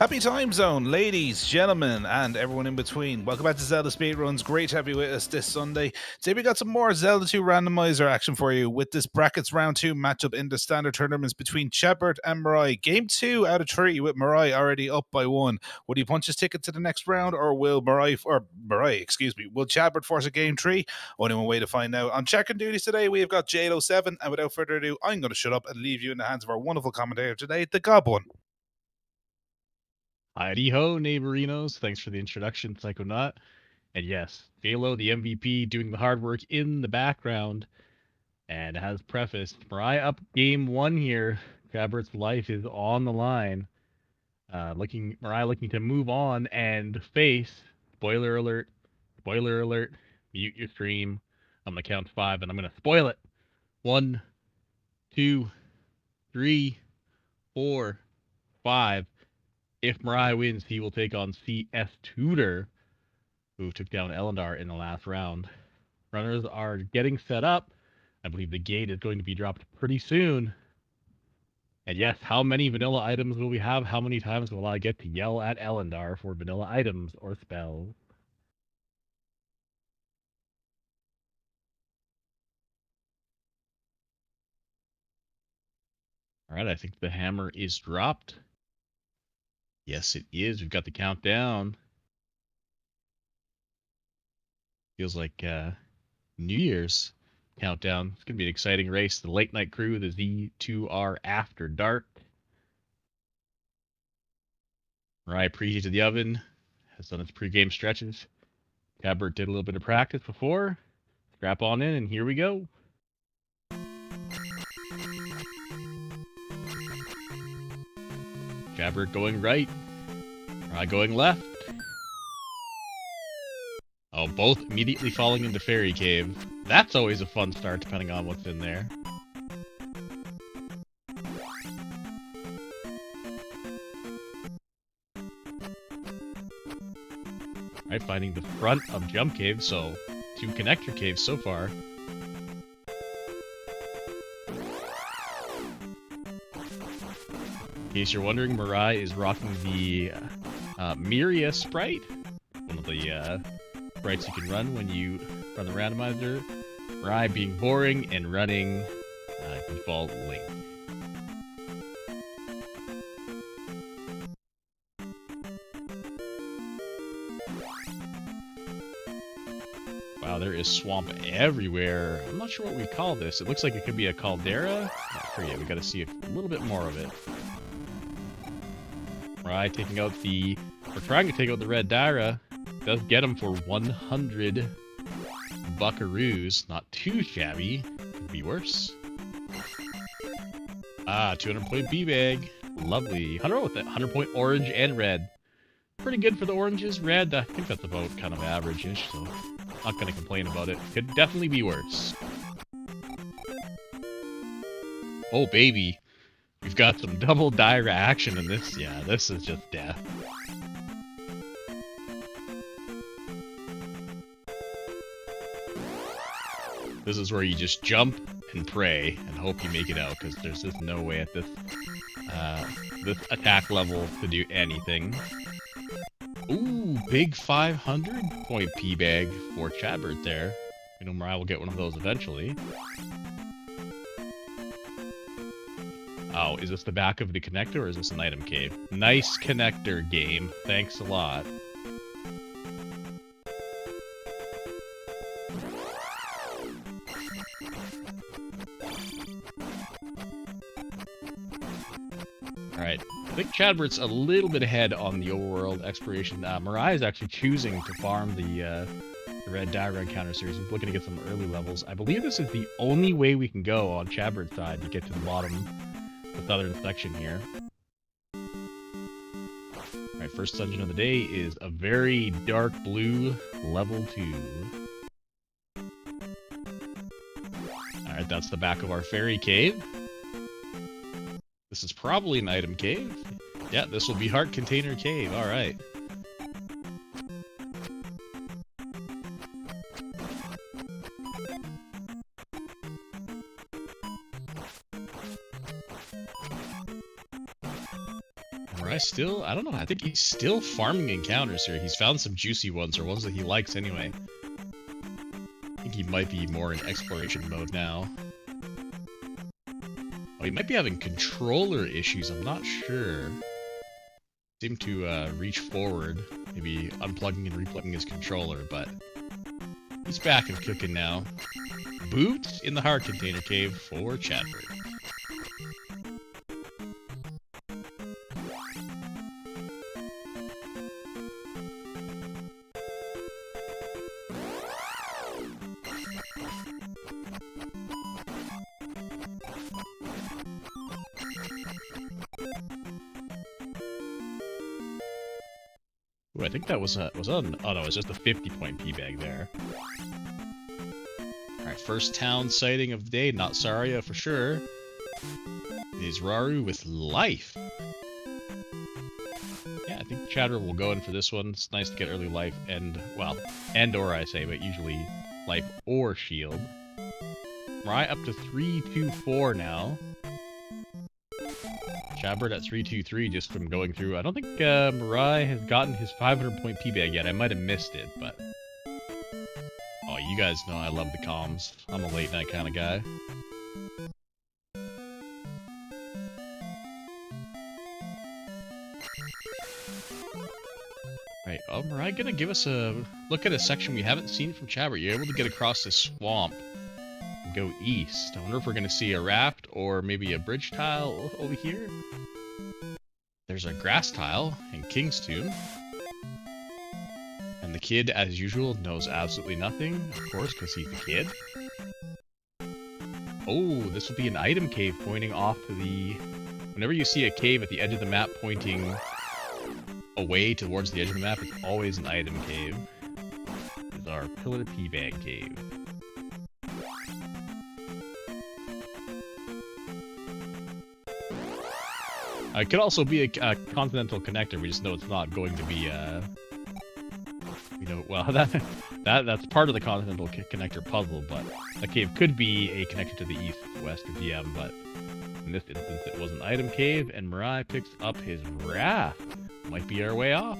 Happy time zone, ladies, gentlemen, and everyone in between. Welcome back to Zelda Speedruns. Great to have you with us this Sunday. Today we got some more Zelda 2 Randomizer action for you with this Brackets Round 2 matchup in the standard tournaments between Chadbert and MiRai. Game 2 out of 3 with MiRai already up by 1. Would he punch his ticket to the next round, or will will Chadbert force a Game 3? Only one way to find out. On checking duties today, we have got J07, and without further ado, I'm going to shut up and leave you in the hands of our wonderful commentator today, the Goblin. Heidi ho, neighborinos. Thanks for the introduction, Psychonaut. And yes, J-Lo, the MVP, doing the hard work in the background. And as prefaced, MiRai up game 1 here. Chadbert's life is on the line. MiRai looking to move on and face, spoiler alert, mute your stream. I'm going to count 5 and I'm going to spoil it. 1, 2, 3, 4, 5. If MiRai wins, he will take on Z2R, who took down Elendar in the last round. Runners are getting set up. I believe the gate is going to be dropped pretty soon. And yes, how many vanilla items will we have? How many times will I get to yell at Elendar for vanilla items or spells? All right, I think the hammer is dropped. Yes, it is. We've got the countdown. Feels like New Year's countdown. It's going to be an exciting race. The late night crew, the Z2R After Dark. MiRai preheated the oven, has done its pregame stretches. Chadbert did a little bit of practice before. Strap on in, and here we go. Chadbert going right. MiRai going left. Oh, both immediately falling into Fairy Cave. That's always a fun start, depending on what's in there. Right, finding the front of Jump Cave, so 2 connector caves so far. In case you're wondering, MiRai is rocking the MiRai sprite, one of the sprites you can run when you run the randomizer. MiRai being boring and running default Link. Wow, there is swamp everywhere. I'm not sure what we call this. It looks like it could be a caldera. Not sure yet. We got to see a little bit more of it. MiRai taking out the, or trying to take out the red Daira. Does get him for 100 buckaroos. Not too shabby. Could be worse. 200 point B-Bag. Lovely. 100 with that 100 point orange and red. Pretty good for the oranges. Red, I think that's about kind of average-ish, so not going to complain about it. Could definitely be worse. Oh, baby. We've got some double Daira action in this. Yeah, this is just death. This is where you just jump and pray and hope you make it out, because there's just no way at this this attack level to do anything. Ooh, big 500 point P-Bag for Chadbert there. You know, MiRai will get one of those eventually. Oh, is this the back of the connector, or is this an item cave? Nice connector game. Thanks a lot. Alright, I think Chadbert's a little bit ahead on the overworld exploration. MiRai is actually choosing to farm the red Daira encounter series. He's looking to get some early levels. I believe this is the only way we can go on Chadbert's side to get to the bottom, the southern section here. Alright, first dungeon of the day is a very dark blue level 2. Alright, that's the back of our fairy cave. This is probably an item cave. Yeah, this will be Heart Container Cave. Alright. MiRai still, I don't know, I think he's still farming encounters here. He's found some juicy ones, or ones that he likes anyway. I think he might be more in exploration mode now. Oh, he might be having controller issues, I'm not sure. Seem to reach forward, maybe unplugging and replugging his controller, but he's back and cooking now. Boot in the hard container cave for Chadbert. Ooh, I think that was on. Oh no, it's just a 50-point P bag there. All right, first town sighting of the day. Not Saria for sure. It is Raru with life. Yeah, I think Chadbert will go in for this one. It's nice to get early life and, well, and/or I say, but usually life or shield. MiRai up to 324 now. Chadbert at 323 just from going through. I don't think MiRai has gotten his 500-point P bag yet. I might have missed it, but oh, you guys know I love the comms. I'm a late night kind of guy. Right, oh, MiRai gonna give us a look at a section we haven't seen from Chadbert. You're able to get across this swamp and go east. I wonder if we're gonna see a raft or maybe a bridge tile over here. There's a grass tile in King's Tomb. And the kid, as usual, knows absolutely nothing, of course, because he's the kid. Oh, this would be an item cave pointing off to the... Whenever you see a cave at the edge of the map pointing away towards the edge of the map, it's always an item cave. This is our Pillar P bag cave. It could also be a continental connector. We just know it's not going to be you know, well, that's part of the continental connector puzzle. But a cave could be a connector to the east, west, or DM. But in this instance, it was an item cave, and MiRai picks up his raft. Might be our way off.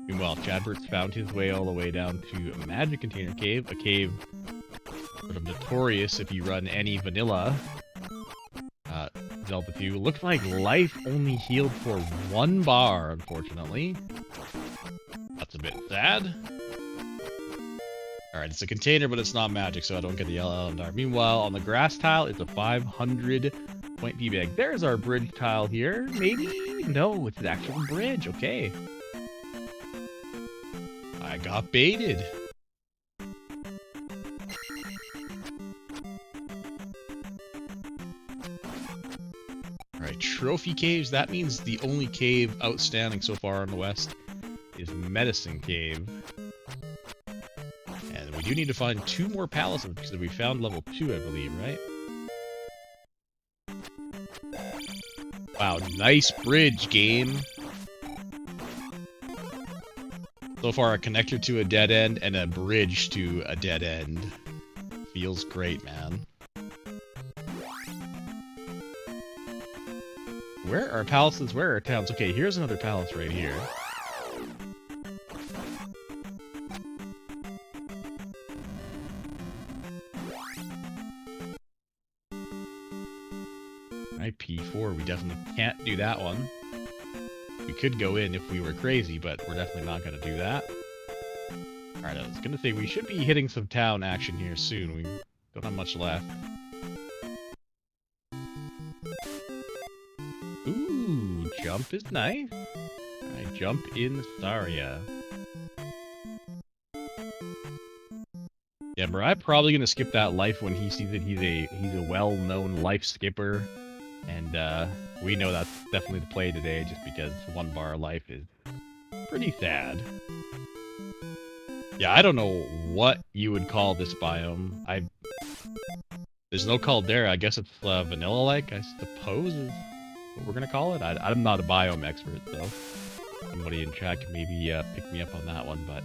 Meanwhile, Chadbert's found his way all the way down to a magic container cave, a cave sort of notorious if you run any vanilla Zelda 2. Looks like life only healed for 1 bar, unfortunately. That's a bit sad. Alright, it's a container, but it's not magic, so I don't get the yellow LMR. Meanwhile, on the grass tile, it's a 500-point P bag. There's our bridge tile here. Maybe? No, it's an actual bridge. Okay. I got baited. Alright, trophy caves. That means the only cave outstanding so far in the west is Medicine Cave. And we do need to find 2 more palaces because we found level 2, I believe, right? Wow, nice bridge, game. So far, a connector to a dead end and a bridge to a dead end. Feels great, man. Where are palaces? Where are towns? Okay, here's another palace right here. Alright, P4. We definitely can't do that one. We could go in if we were crazy, but we're definitely not going to do that. Alright, I was going to say we should be hitting some town action here soon. We don't have much left. Ooh, jump is nice. Alright, jump in Saria. Yeah, MiRai probably gonna skip that life when he sees that he's a well-known life skipper, and we know that's definitely the play today, just because 1 bar life is pretty sad. Yeah, I don't know what you would call this biome. There's no caldera. I guess it's vanilla-like, I suppose is what we're gonna call it. I'm not a biome expert, so somebody in chat can maybe pick me up on that one, but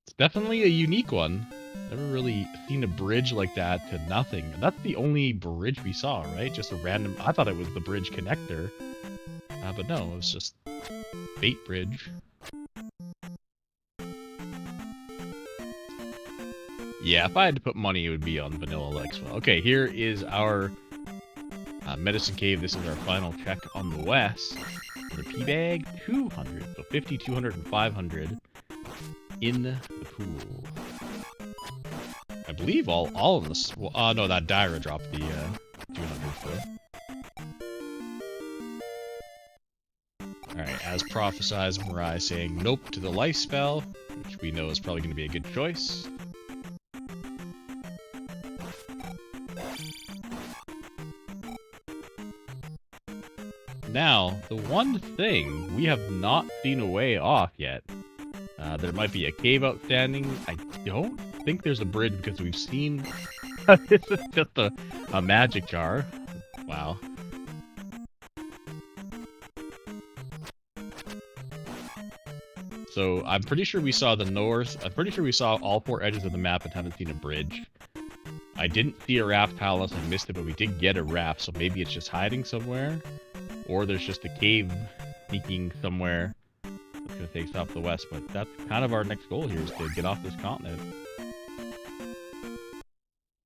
it's definitely a unique one. Never really seen a bridge like that to nothing. That's the only bridge we saw, right? Just a random... I thought it was the bridge connector. But no, it was just bait bridge. Yeah, if I had to put money, it would be on Vanilla Lexwell. Okay, here is our Medicine Cave. This is our final check on the west. The P-Bag, 200. So 50, 200, and 500 in the pool. I believe all of this... Well, no, that Dyra dropped the 200 for. Alright, as prophesized, MiRai saying nope to the life spell, which we know is probably going to be a good choice. Now, the one thing we have not seen a way off yet. There might be a cave outstanding. I don't think there's a bridge because we've seen... This is just a magic jar. Wow. So I'm pretty sure we saw the north. I'm pretty sure we saw all 4 edges of the map and haven't seen a bridge. I didn't see a raft palace. I missed it, but we did get a raft, so maybe it's just hiding somewhere. Or there's just a cave sneaking somewhere that's going to take us off the west. But that's kind of our next goal here, is to get off this continent.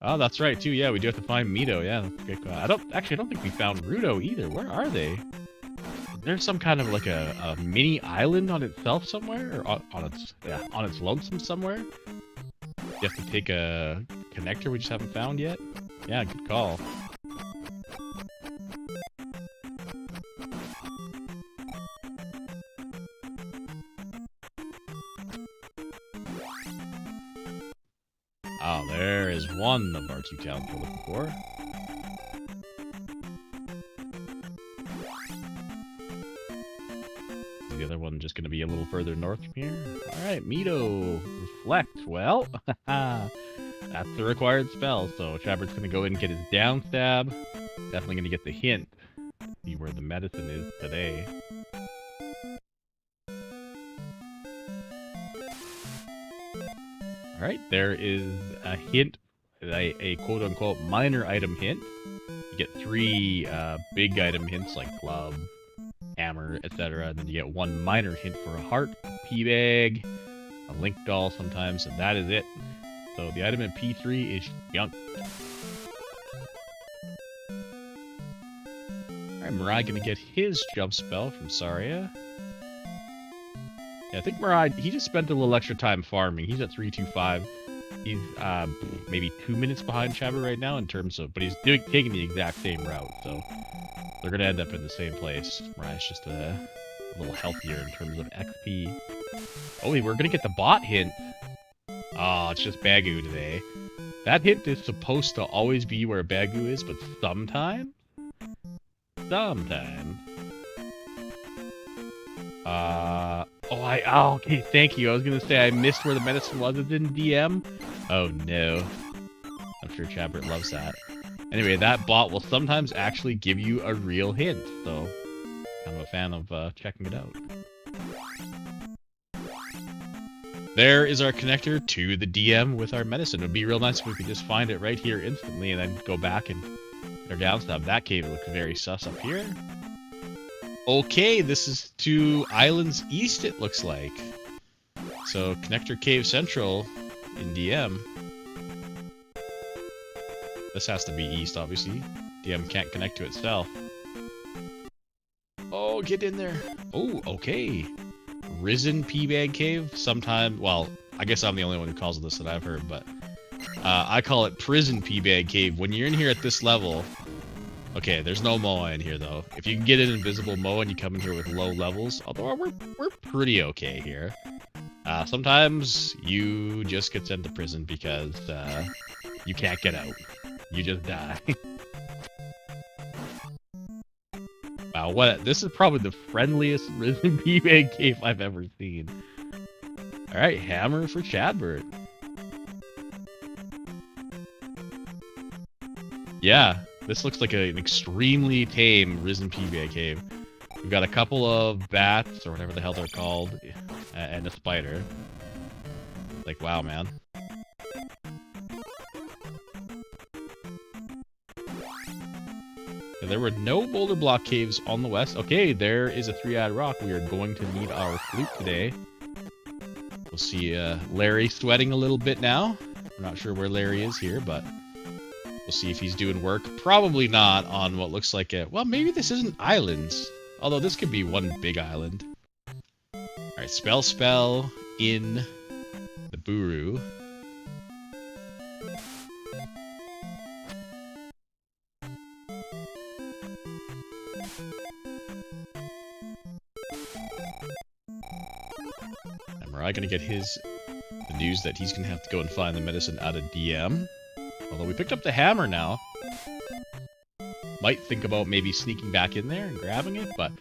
Oh, that's right, too. Yeah, we do have to find Mito. Yeah, that's a good call. I don't think we found Rudo either. Where are they? There's some kind of like a mini island on itself somewhere, or on its lonesome somewhere. You have to take a connector we just haven't found yet. Yeah, good call. Oh, there is one of our 2 towns we're looking for. The other one just going to be a little further north from here. Alright, Mito. Reflect. Well, that's the required spell. So Chadbert's going to go in and get his down stab. Definitely going to get the hint. See where the medicine is today. Alright, there is a hint. A quote-unquote minor item hint. You get 3 big item hints like glove, hammer, etc. And then you get 1 minor hint for a heart, P-Bag, a link doll sometimes, and that is it. So the item in P3 is junk. Alright, MiRai gonna get his jump spell from Saria. Yeah, I think MiRai, he just spent a little extra time farming. He's at 325. He's maybe 2 minutes behind Chadbert right now in terms of, but he's taking the exact same route, so they're gonna end up in the same place. MiRai's just a little healthier in terms of XP. Oh, we're gonna get the bot hint. Oh, it's just Bagu today. That hint is supposed to always be where Bagu is, but sometimes. Oh, okay, thank you. I was gonna say I missed where the medicine was. It's in DM. Oh no. I'm sure Chadbert loves that. Anyway, that bot will sometimes actually give you a real hint, so kind of a fan of checking it out. There is our connector to the DM with our medicine. It would be real nice if we could just find it right here instantly and then go back and get our down stab. That cave looks very sus up here. Okay, this is to Islands East, it looks like. So, Connector Cave Central in DM. This has to be east, obviously. DM can't connect to itself. Oh, get in there. Oh, okay. Risen P-Bag Cave. Sometime, well, I guess I'm the only one who calls it this that I've heard, but I call it Prison P-Bag Cave. When you're in here at this level... Okay, there's no Moa in here, though. If you can get an invisible Moa and you come in here with low levels, although we're pretty okay here. Sometimes you just get sent to prison because you can't get out. You just die. Wow, this is probably the friendliest Risen P-Bag cave I've ever seen. Alright, hammer for Chadbert. Yeah. This looks like an extremely tame Risen P-Bag cave. We've got a couple of bats, or whatever the hell they're called, and a spider. Like, wow, man. There were no boulder block caves on the west. Okay, there is a three-eyed rock. We are going to need our flute today. We'll see Larry sweating a little bit now. I'm not sure where Larry is here, but we'll see if he's doing work. Probably not on what looks like a... Well, maybe this isn't islands. Although this could be one big island. Alright, spell in the Buru. MiRai gonna get the news that he's gonna have to go and find the medicine out of DM. Although we picked up the hammer now. Might think about maybe sneaking back in there and grabbing it, but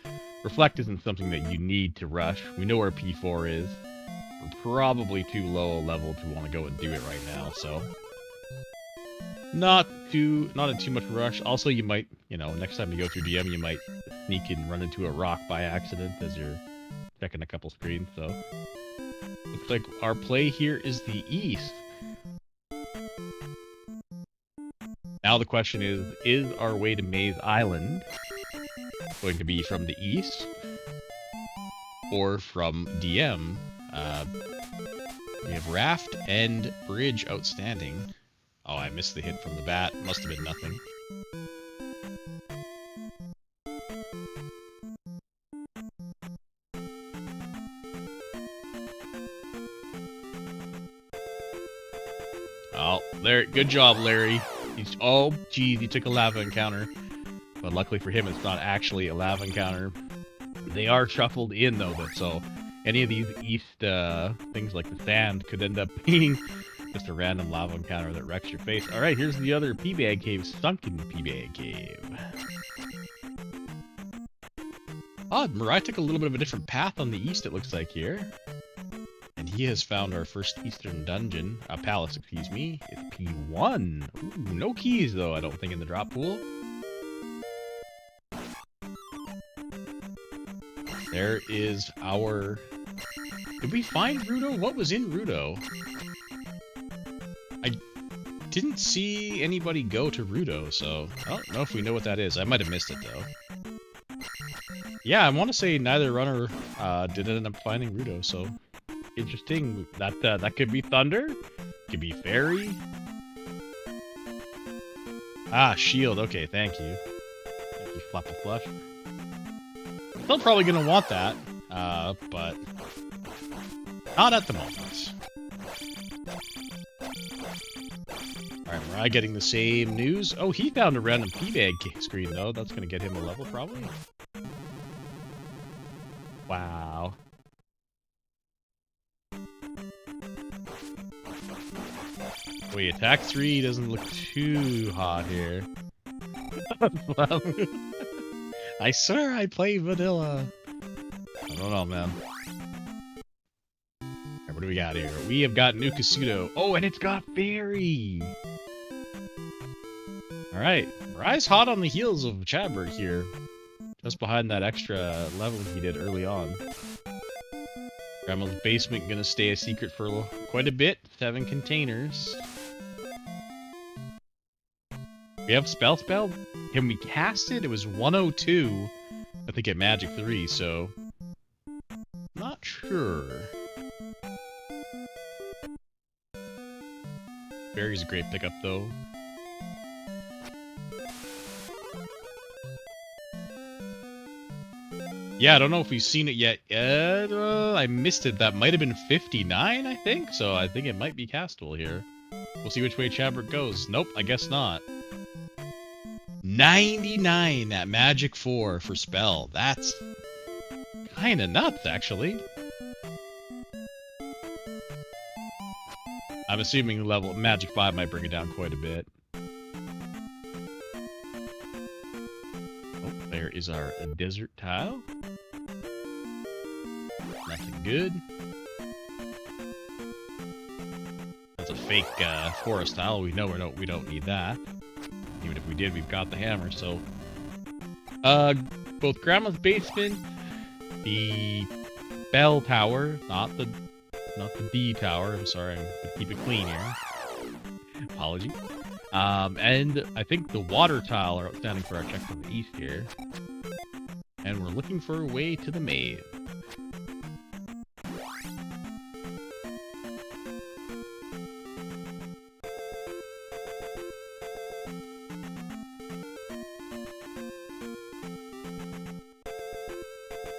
Reflect isn't something that you need to rush. We know where P4 is. We're probably too low a level to want to go and do it right now, so not in too much rush. Also, you might, next time you go through DM, you might sneak and run into a rock by accident as you're checking a couple screens, so looks like our play here is the east. Now the question is our way to Maze Island going to be from the east or from DM? We have raft and bridge outstanding. Oh, I missed the hit from the bat. Must have been nothing. Oh, there. Good job, Larry. Oh, geez, he took a lava encounter. But luckily for him, it's not actually a lava encounter. They are shuffled in, though, so any of these east things like the sand could end up being just a random lava encounter that wrecks your face. Alright, here's the other P-Bag Cave, Sunken P-Bag Cave. Oh, MiRai took a little bit of a different path on the east, it looks like, here. And he has found our first eastern dungeon, palace, excuse me. It's P1. Ooh, no keys, though, I don't think, in the drop pool. There is our... Did we find Rudo? What was in Rudo? I didn't see anybody go to Rudo, so I don't know if we know what that is. I might have missed it, though. Yeah, I want to say neither runner did end up finding Rudo, so interesting. That could be Thunder. Could be Fairy. Ah, Shield. Okay, thank you. Thank you, Flapple Flush. Still probably gonna want that, but not at the moment. Alright, MiRai getting the same news. Oh, he found a random P-Bag screen, though. That's gonna get him a level, probably. Wow. Wait, attack 3 doesn't look too hot here. I swear I play vanilla. I don't know, man. Alright, what do we got here? We have got Nukasudo. Oh, and it's got Fairy! Alright, MiRai's hot on the heels of Chadbert here. Just behind that extra level he did early on. Grandma's basement gonna stay a secret for quite a bit. 7 containers. We have Spell. Can we cast it? It was 102. I think at Magic 3, so... Not sure. Fairy's a great pickup, though. Yeah, I don't know if we've seen it yet. I missed it. That might have been 59, I think? So I think it might be castable here. We'll see which way Chadbert goes. Nope, I guess not. 99 at Magic 4 for Spell. That's kinda nuts, actually. I'm assuming level Magic 5 might bring it down quite a bit. Oh, there is our desert tile. Nothing good. That's a fake forest tile. We know we don't need that. Even if we did, we've got the hammer, so... both Grandma's basement, the bell tower, not the not the D tower. I'm sorry, I'm gonna keep it clean here. Apology. And I think the water tile are outstanding for our check from the east here. And we're looking for a way to the maze.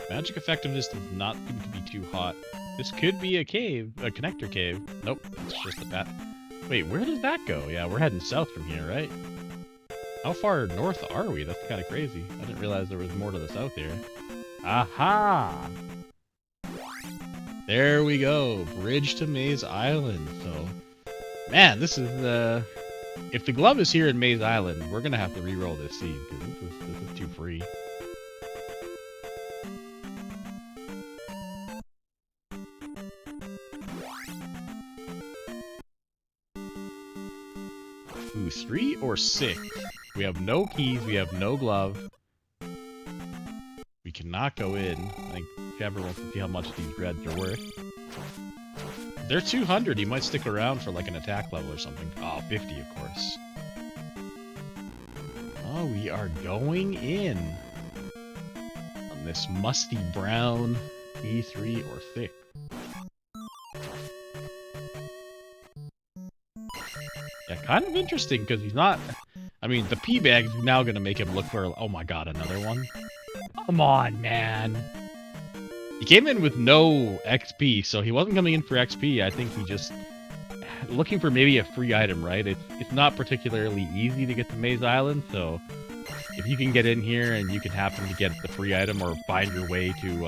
Magic effectiveness does not seem to be too hot. This could be a cave, a connector cave. Nope, it's just a path. Wait, where does that go? Yeah, we're heading south from here, right? How far north are we? That's kind of crazy. I didn't realize there was more to the south here. Aha! There we go. Bridge to Maze Island. So, man, this is, if the glove is here in Maze Island, we're gonna have to re-roll this scene, because this is too free. Ooh, 3 or 6. We have no keys, we have no glove. We cannot go in. I think Chadbert wants to see how much these reds are worth. They're 200, he might stick around for like an attack level or something. Oh, 50 of course. Oh, we are going in. On this musty brown E3 or 6. Yeah, kind of interesting, because he's not... I mean, the P-bag is now going to make him look for... Oh my god, another one? Come on, man! He came in with no XP, so he wasn't coming in for XP. I think he just... looking for maybe a free item, right? It's not particularly easy to get to Maze Island, so... if you can get in here and you can happen to get the free item or find your way to,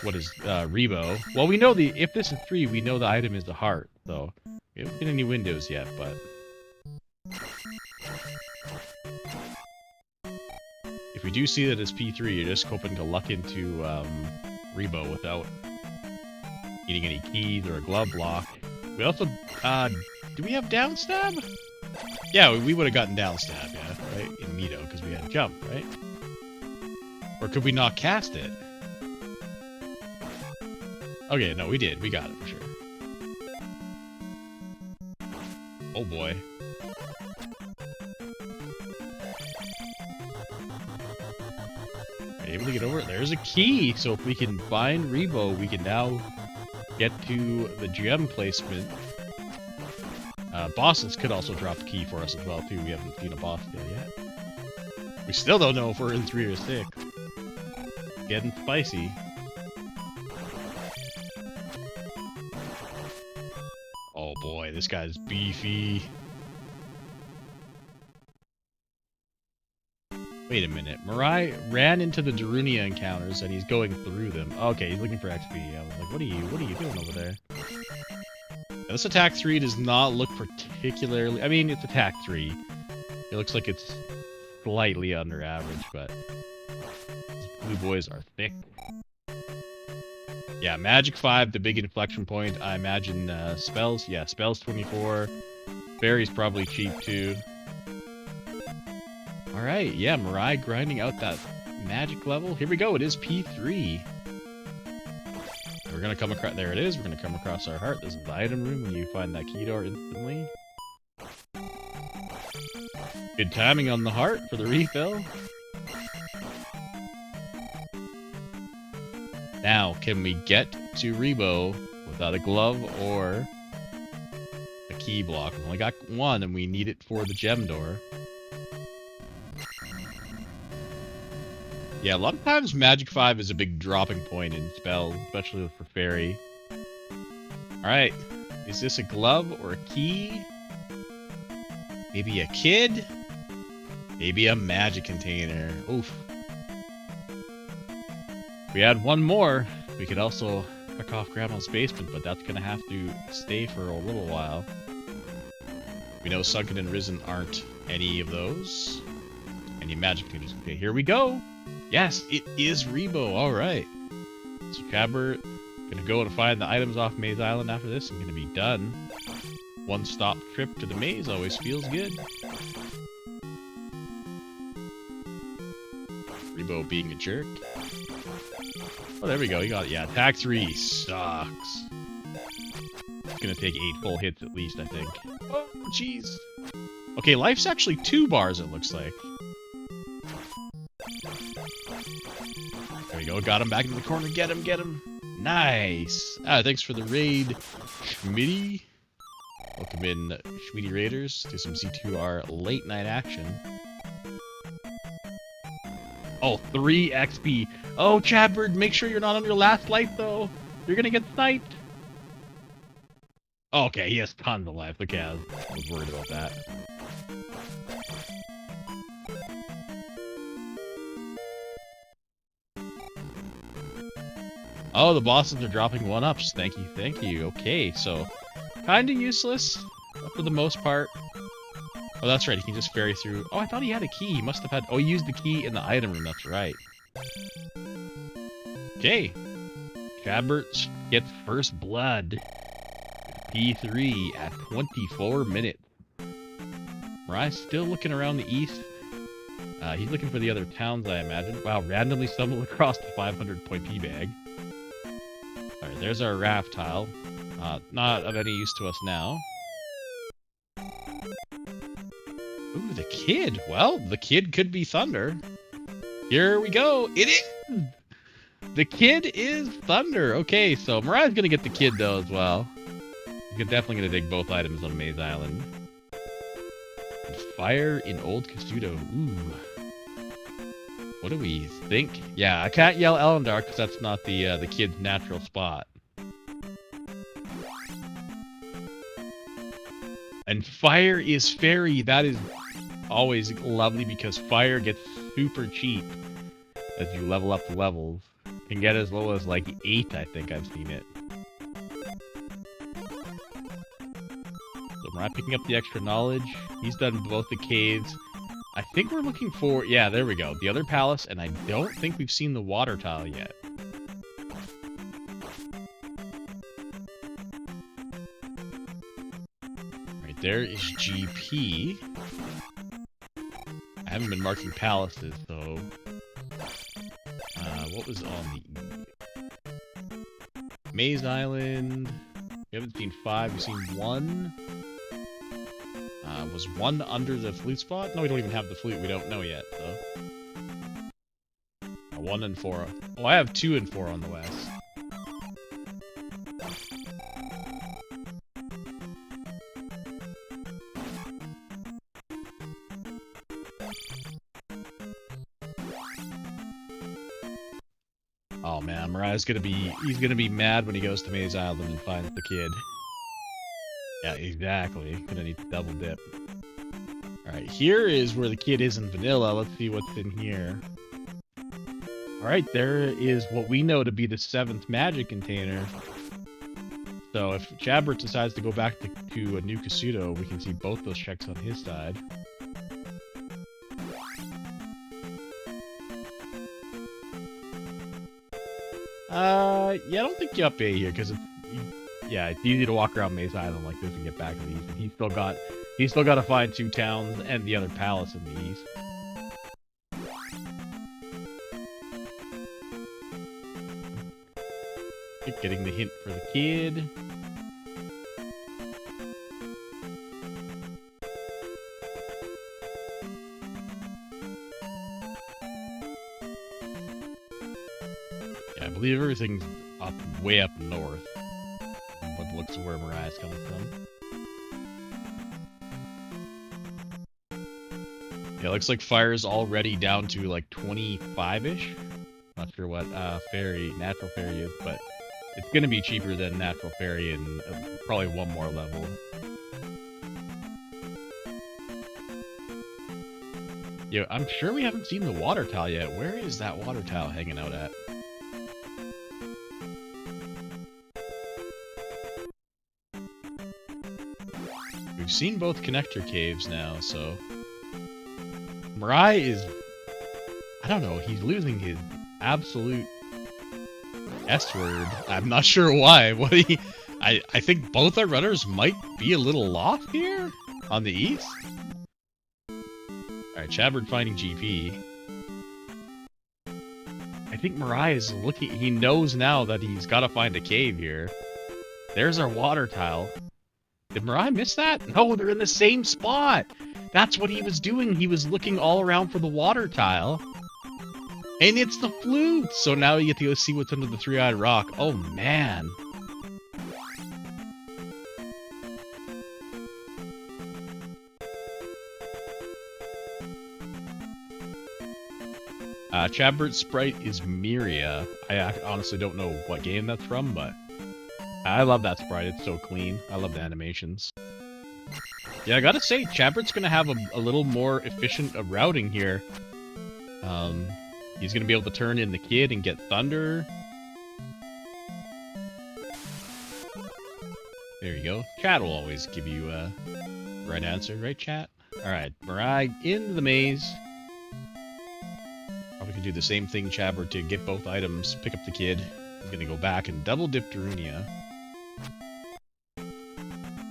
what is, Rebo. Well, we know if this is free, we know the item is the heart, so... we haven't hit any windows yet, but... if we do see that it's P3, you're just hoping to luck into, Rebo without getting any keys or a glove block. We also, do we have down stab? Yeah, we would have gotten down stab, yeah, right? In Mito, because we had jump, right? Or could we not cast it? Okay, no, we did. We got it for sure. Oh boy. Able to get over it. There's a key! So if we can find Rebo, we can now get to the gem placement. Bosses could also drop the key for us as well, too. We haven't seen a boss there yet. We still don't know if we're in 3 or 6. Getting spicy. Oh boy, this guy's beefy. Wait a minute. MiRai ran into the Darunia encounters and he's going through them. Okay, he's looking for XP. I was like, what are you doing over there? Now, this attack 3 does not look particularly... I mean, it's attack 3. It looks like it's slightly under average, but... these blue boys are thick. Yeah, Magic 5, the big inflection point. I imagine spells. Yeah, spells 24. Fairy's probably cheap too. Alright, yeah, MiRai grinding out that magic level. Here we go, it is P3. We're gonna come across... there it is, we're gonna come across our heart. This is the item room when you find that key door instantly. Good timing on the heart for the refill. Now, can we get to Rebo without a glove or a key block? We only got one and we need it for the gem door. Yeah, a lot of times Magic 5 is a big dropping point in spells, especially for Fairy. Alright, is this a glove or a key? Maybe a kid? Maybe a magic container. Oof. If we had one more, we could also pick off Grandma's basement, but that's gonna have to stay for a little while. We know Sunken and Risen aren't any of those. Any magic containers. Okay, here we go! Yes, it is Rebo, alright. So Chadbert, gonna go and find the items off Maze Island after this and gonna be done. One stop trip to the maze always feels good. Rebo Amiibo being a jerk. Oh, there we go. You got it. Yeah, attack 3 sucks. It's gonna take 8 full hits at least, I think. Oh, jeez. Okay, life's actually 2 bars, it looks like. There we go. Got him back in the corner. Get him, get him. Nice. Thanks for the raid, Schmitty. Welcome in, Schmitty Raiders, to some Z2R late night action. Oh, 3 XP. Oh, Chadbert, make sure you're not on your last life, though. You're gonna get sniped. Oh, okay, he has tons of life. Okay, I was worried about that. Oh, the bosses are dropping 1-ups. Thank you, thank you. Okay, so kinda useless for the most part. Oh, that's right, he can just ferry through. Oh, I thought he had a key. He must have had... Oh, he used the key in the item room, that's right. Okay. Chadbert gets first blood. P3 at 24 minutes. MiRai's still looking around the east. He's looking for the other towns, I imagine. Wow, randomly stumbled across the 500-point P-bag. Alright, there's our raft tile. Not of any use to us now. Ooh, the kid. Well, the kid could be Thunder. Here we go. It is! The kid is Thunder. Okay, so MiRai's gonna get the kid, though, as well. He's definitely gonna dig both items on Maze Island. And fire in Old Casuto. Ooh. What do we think? Yeah, I can't yell Elendar because that's not the kid's natural spot. And fire is fairy. That is always lovely because fire gets super cheap as you level up the levels. Can get as low as like 8, I think I've seen it. So MiRai picking up the extra knowledge. He's done both the caves. I think we're looking for... Yeah, there we go. The other palace, and I don't think we've seen the water tile yet. Right there is GP. I haven't been marking palaces, so... what was on the... Maze Island... We haven't seen 5, we've seen 1. Was 1 under the flute spot? No, we don't even have the flute. We don't know yet, so... 1 and 4. Oh, I have 2 and 4 on the west. Oh man, MiRai's gonna be... He's gonna be mad when he goes to Maze Island and finds the kid. Yeah, exactly. Gonna need to double dip. Alright, here is where the kid is in vanilla. Let's see what's in here. Alright, there is what we know to be the 7th magic container. So if Chadbert decides to go back to a new Casuto, we can see both those checks on his side. Yeah, I don't think you up A here, because it's easy to walk around Maze Island like this and get back to the east. And he's still got to find 2 towns and the other palace in the east. Getting the hint for the kid. Yeah, I believe everything's way up north. What looks where MiRai's coming from. Yeah, looks like fire's already down to like 25-ish. Not sure what natural fairy is, but it's gonna be cheaper than natural fairy and probably 1 more level. Yo, I'm sure we haven't seen the water tile yet. Where is that water tile hanging out at? We've seen both connector caves now, so... MiRai is... I don't know, he's losing his absolute S-word. I'm not sure why. I think both our runners might be a little lost here on the east. Alright, Chadbert finding GP. I think MiRai is looking. He knows now that he's got to find a cave here. There's our water tile. Did MiRai miss that? No, they're in the same spot. That's what he was doing. He was looking all around for the water tile. And it's the flute. So now you get to go see what's under the three-eyed rock. Oh, man. Chadbert's sprite is MiRai. I honestly don't know what game that's from, but I love that sprite. It's so clean. I love the animations. Yeah, I gotta say, Chadbert's gonna have a little more efficient routing here. He's gonna be able to turn in the kid and get thunder. There you go. Chat will always give you the right answer, right, chat? Alright, MiRai into the maze. Probably can do the same thing, Chadbert, to get both items, pick up the kid. I'm gonna go back and double dip Darunia.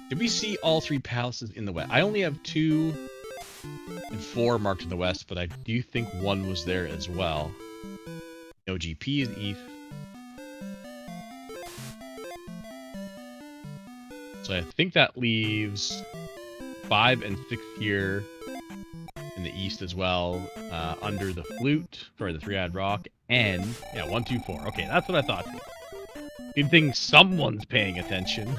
Did we see all three palaces in the west? I only have 2 and 4 marked in the west, but I do think 1 was there as well. No, GP is east. So I think that leaves 5 and 6 here in the east as well, under the flute, sorry, the three-eyed rock, and, yeah, 1, 2, 4. Okay, that's what I thought. Good thing someone's paying attention.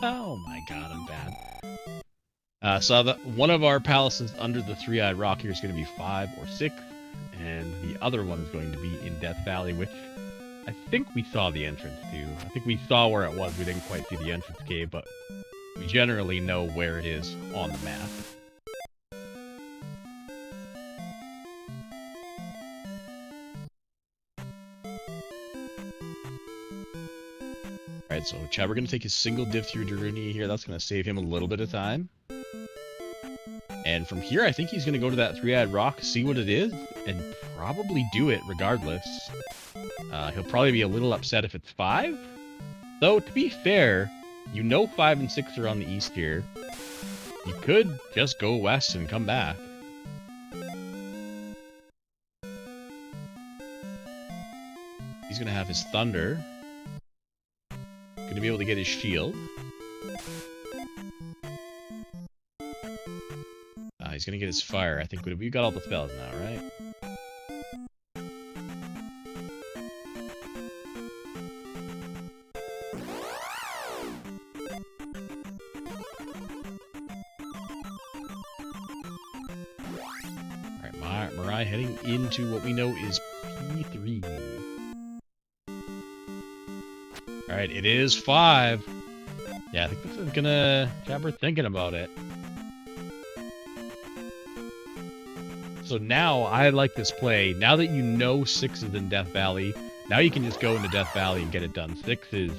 Oh my god, I'm bad. So one of our palaces under the three-eyed rock here is going to be 5 or 6, and the other one is going to be in Death Valley, which I think we saw the entrance to. I think we saw where it was. We didn't quite see the entrance cave, but we generally know where it is on the map. Alright, so Chad, we're going to take his single div through Darunia here. That's going to save him a little bit of time. And from here, I think he's going to go to that three-eyed rock, see what it is, and probably do it regardless. He'll probably be a little upset if it's 5. Though, to be fair, you know 5 and 6 are on the east here. You could just go west and come back. He's going to have his thunder. Going to be able to get his shield. He's going to get his fire. I think we've got all the spells now, right? Alright, MiRai heading into what we know is P3. Alright, it is 5. Yeah, I think this is gonna... Chadbert thinking about it. So now, I like this play. Now that you know 6 is in Death Valley, now you can just go into Death Valley and get it done. 6 is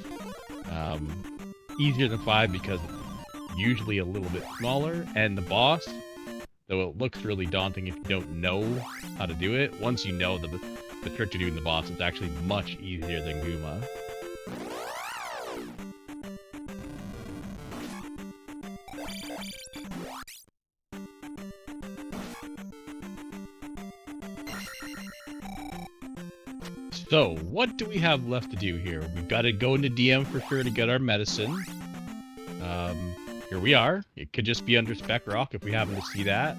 easier than 5 because it's usually a little bit smaller. And the boss, though it looks really daunting if you don't know how to do it, once you know the trick to doing the boss, it's actually much easier than Guma. So, what do we have left to do here? We've got to go into DM for sure to get our medicine. Here we are. It could just be under Spec Rock if we happen to see that.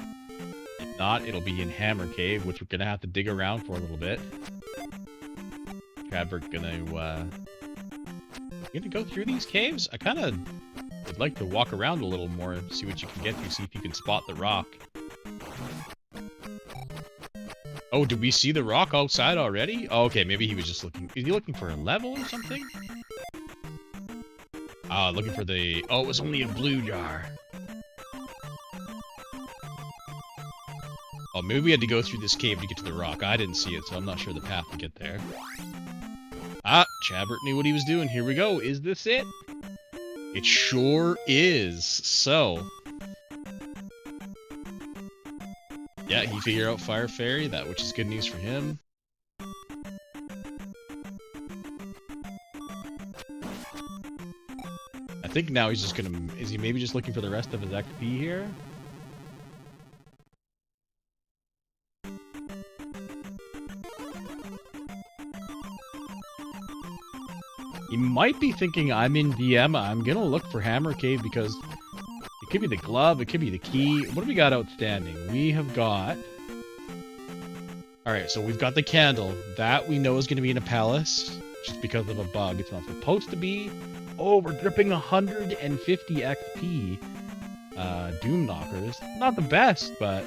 If not, it'll be in Hammer Cave, which we're going to have to dig around for a little bit. Chadbert gonna go through these caves? I kind of would like to walk around a little more and see what you can get to, see if you can spot the rock. Oh, did we see the rock outside already? Oh, okay, maybe he was just looking... Is he looking for a level or something? Looking for the... Oh, it was only a blue jar. Oh, maybe we had to go through this cave to get to the rock. I didn't see it, so I'm not sure the path to get there. Chadbert knew what he was doing. Here we go. Is this it? It sure is. So... Yeah, he figured out Fire Fairy, which is good news for him. I think now he's just gonna... Is he maybe just looking for the rest of his XP here? You might be thinking I'm in DM. I'm going to look for Hammer Cave because it could be the glove. It could be the key. What do we got outstanding? We have got... Alright, so we've got the candle. That we know is going to be in a palace just because of a bug. It's not supposed to be. Oh, we're dripping 150 XP. Doom Knockers. Not the best, but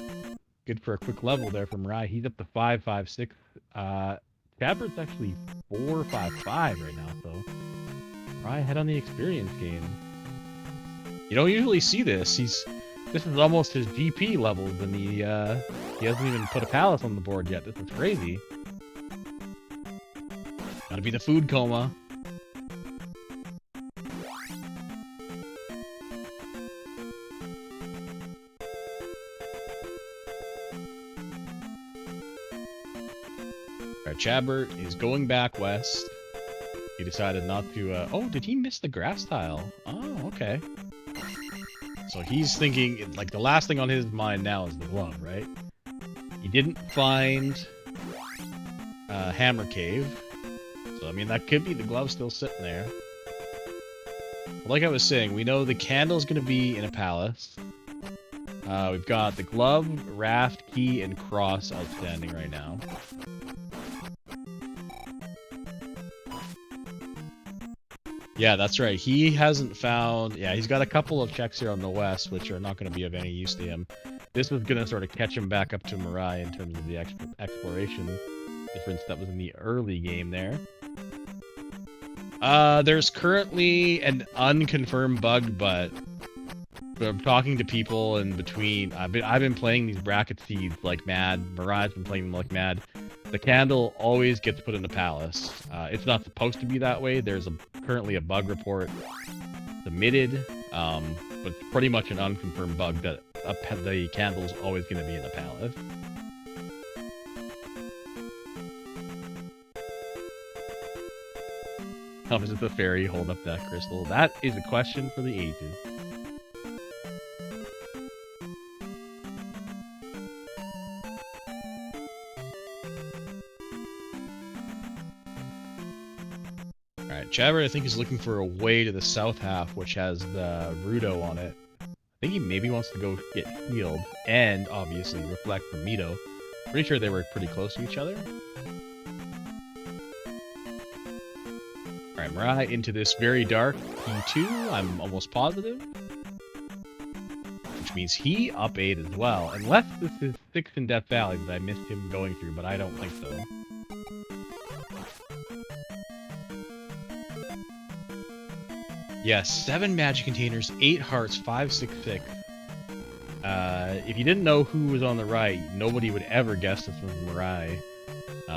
good for a quick level there from MiRai. He's up to 556. Chadbert's actually 455 right now, so MiRai ahead on the experience game. You don't usually see this. This is almost his GP levels, and he hasn't even put a palace on the board yet. This is crazy. Gotta be the food coma. Chadbert is going back west. He decided not to, oh, did he miss the grass tile? Oh, okay. So he's thinking, like, the last thing on his mind now is the glove, right? He didn't find Hammer Cave. So, I mean, that could be the glove still sitting there. But like I was saying, we know the candle's going to be in a palace. We've got the glove, raft, key, and cross outstanding right now. Yeah, that's right. He hasn't found... Yeah, he's got a couple of checks here on the west, which are not going to be of any use to him. This was going to sort of catch him back up to MiRai in terms of the exploration difference that was in the early game there. There's currently an unconfirmed bug, but I'm talking to people in between. I've been playing these bracket seeds like mad. MiRai's been playing them like mad. The candle always gets put in the palace. It's not supposed to be that way. There's currently a bug report submitted, but it's pretty much an unconfirmed bug that the candle's always going to be in the palace. How does the fairy hold up that crystal? That is a question for the ages. Chadbert, I think, is looking for a way to the south half, which has the Rudo on it. I think he maybe wants to go get healed, and obviously reflect from Mito. Pretty sure they were pretty close to each other. Alright, MiRai into this very dark P2, I'm almost positive. Which means he up 8 as well, unless this is 6 in Death Valley that I missed him going through, but I don't think so. Yes, 7 magic containers, 8 hearts, 566. If you didn't know who was on the right, nobody would ever guess this was MiRai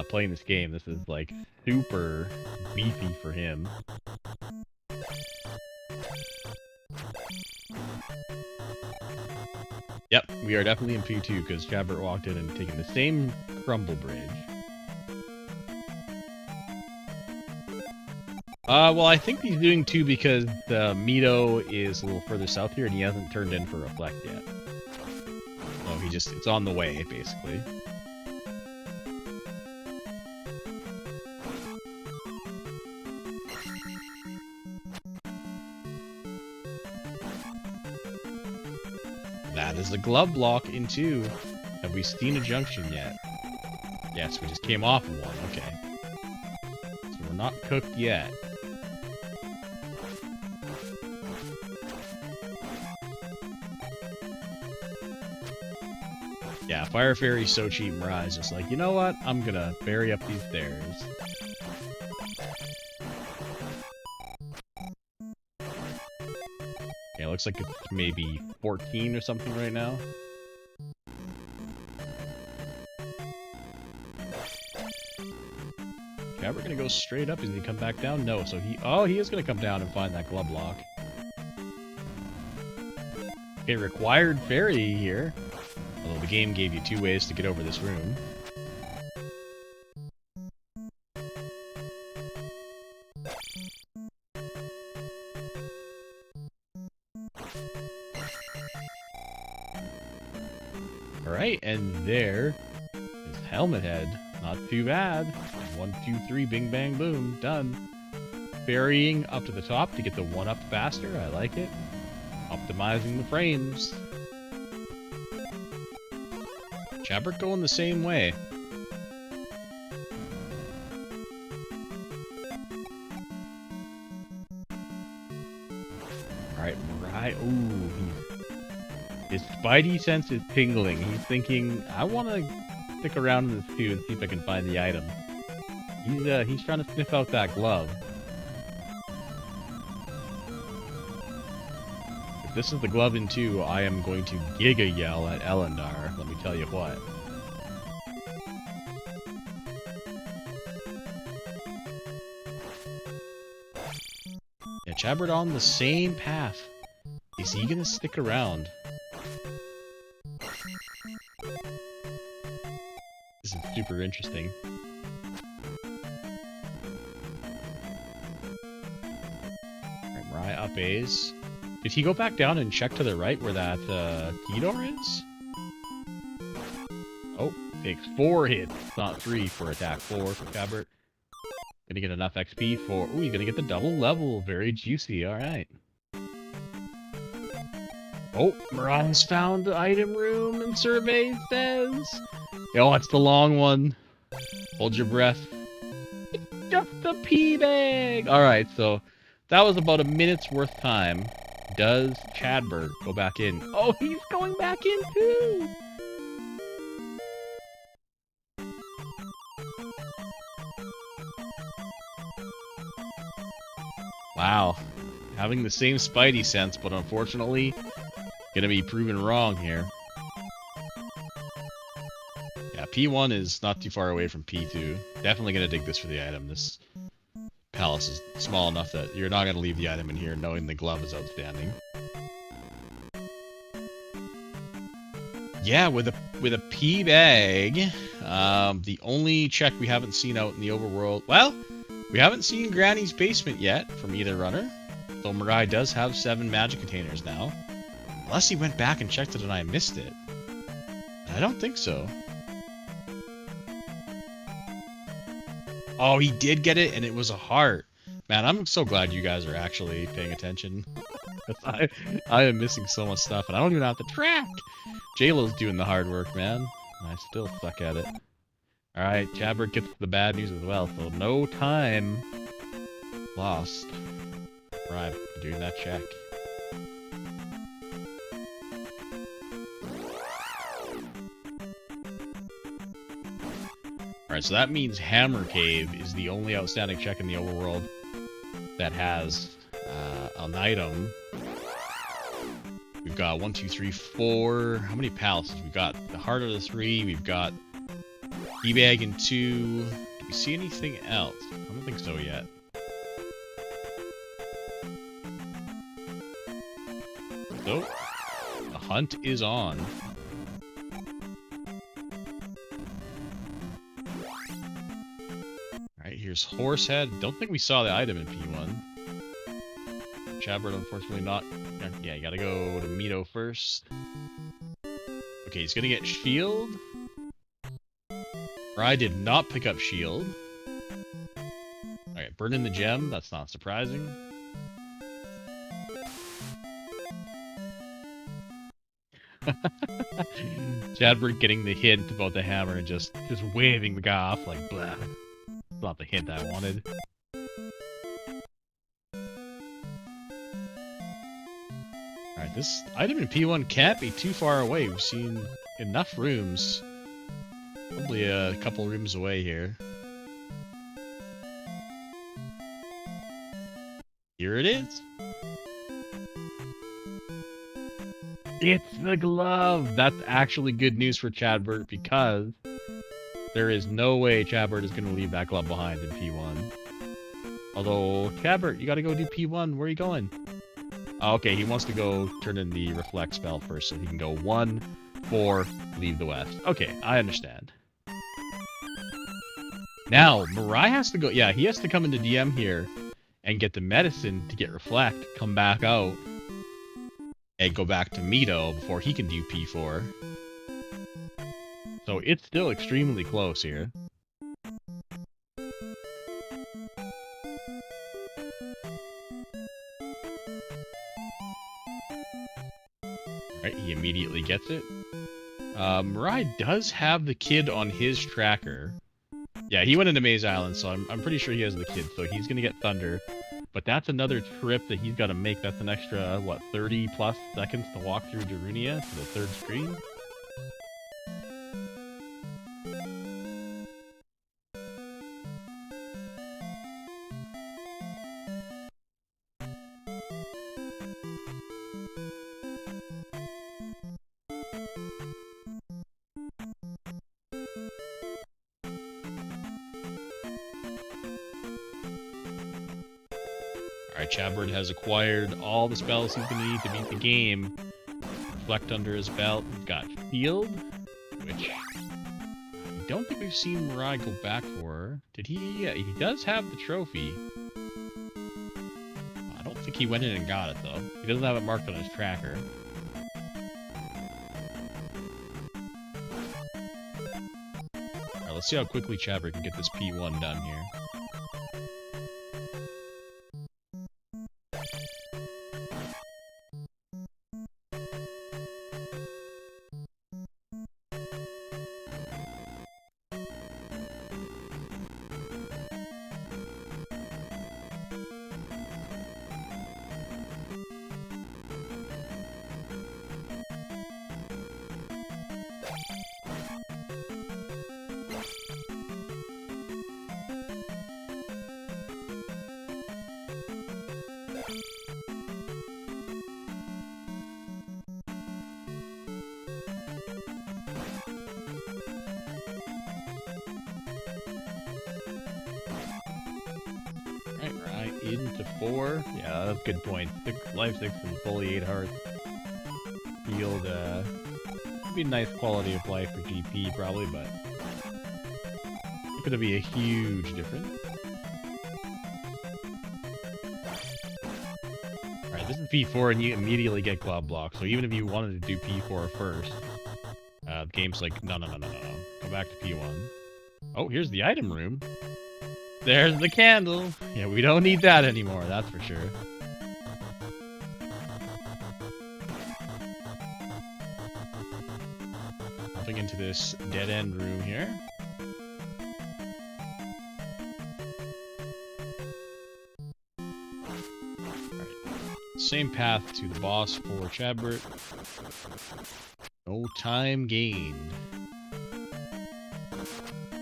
playing this game. This is like super beefy for him. Yep, we are definitely in P2 because Chadbert walked in and taken the same crumble bridge. Well, I think he's doing 2 because the Mito is a little further south here and he hasn't turned in for Reflect yet. So it's on the way, basically. That is the glove block in 2. Have we seen a junction yet? Yes, we just came off of one, okay. So we're not cooked yet. Yeah, Fire Fairy's so cheap, MiRai's just like, you know what? I'm gonna ferry up these stairs. Yeah, it looks like it's maybe 14 or something right now. Yeah, we're gonna go straight up. Is he gonna come back down? No, so he is gonna come down and find that glove lock. Okay, required fairy here. Although the game gave you 2 ways to get over this room. Alright, and there is Helmet Head. Not too bad. 1, 2, 3, bing, bang, boom. Done. ferrying up to the top to get the 1-up faster. I like it. Optimizing the frames. Chadbert going the same way. Alright, MiRai. Ooh, his spidey sense is tingling. He's thinking, I want to stick around in this too and see if I can find the item. He's trying to sniff out that glove. If this is the glove in 2, I am going to giga yell at Elendar, let me tell you what. Yeah, Chadbert on the same path. Is he gonna stick around? This is super interesting. Alright, MiRai up A's. Did he go back down and check to the right where that key door is? Oh, takes 4 hits, not 3 for attack 4 for Chadbert. Gonna get enough XP for... Ooh, you're gonna get the double level. Very juicy, alright. Oh, MiRai's found the item room and survey says... Oh, it's the long one. Hold your breath. It's just a pea bag! Alright, so that was about a minute's worth time. Does Chadbert go back in? Oh, he's going back in too! Wow. Having the same spidey sense, but unfortunately, gonna be proven wrong here. Yeah, P1 is not too far away from P2. Definitely gonna dig this for the item. This palace is small enough that you're not gonna leave the item in here knowing the glove is outstanding. Yeah, with a P bag, the only check we haven't seen out in the overworld. Well, we haven't seen Granny's basement yet from either runner. Though MiRai does have 7 magic containers now. Unless he went back and checked it and I missed it. I don't think so. Oh, he did get it and it was a heart. Man, I'm so glad you guys are actually paying attention. I am missing so much stuff and I don't even have to track. JLo's doing the hard work, man. I still suck at it. Alright, Chadbert gets the bad news as well, so no time lost. Right, doing that check. Alright, so that means Hammer Cave is the only outstanding check in the overworld that has an item. We've got 1, 2, 3, 4. How many palaces? We've got the Heart of the 3. We've got E-Bag in 2. Do we see anything else? I don't think so yet. So, the hunt is on. Alright, here's Horsehead. Don't think we saw the item in P1. Chadbert, unfortunately, not. Yeah, you gotta go to Mito first. Okay, he's gonna get Shield. I did not pick up Shield. Alright, burn in the gem. That's not surprising. Chadbert getting the hint about the hammer and just waving the guy off like blah. It's not the hint I wanted. Alright, this item in P1 can't be too far away. We've seen enough rooms. Probably a couple rooms away here. Here it is. It's the glove! That's actually good news for Chadbert because there is no way Chadbert is going to leave that glove behind in P1. Although, Chadbert, you gotta go do P1. Where are you going? Oh, okay, he wants to go turn in the reflect spell first so he can go 1, 4, leave the west. Okay, I understand. Now, MiRai has to go... Yeah, he has to come into DM here and get the medicine to get reflect, come back out, and go back to Mito before he can do P4. So it's still extremely close here. Right, he immediately gets it. MiRai does have the kid on his tracker. Yeah, he went into Maze Island, so I'm pretty sure he has the kid, so he's gonna get Thunder. But that's another trip that he's got to make. That's an extra, what, 30 plus seconds to walk through Darunia to the third screen? Alright, Chadbert has acquired all the spells he's going to need to beat the game. Reflect under his belt. He's got Shield, which I don't think we've seen MiRai go back for. Did he? Yeah, he does have the trophy. I don't think he went in and got it, though. He doesn't have it marked on his tracker. Alright, let's see how quickly Chadbert can get this P1 done here. Right, into 4. Yeah, that's a good point. 6 life, 6 and fully 8 hearts. Field, would be a nice quality of life for GP, probably, but it's gonna be a huge difference. Alright, this is P4, and you immediately get glove block, so even if you wanted to do P4 first, the game's like, no. Go back to P1. Oh, here's the item room. There's the candle. Yeah, we don't need that anymore, that's for sure. Jumping into this dead-end room here. Alright. Same path to the boss for Chadbert. No time gained.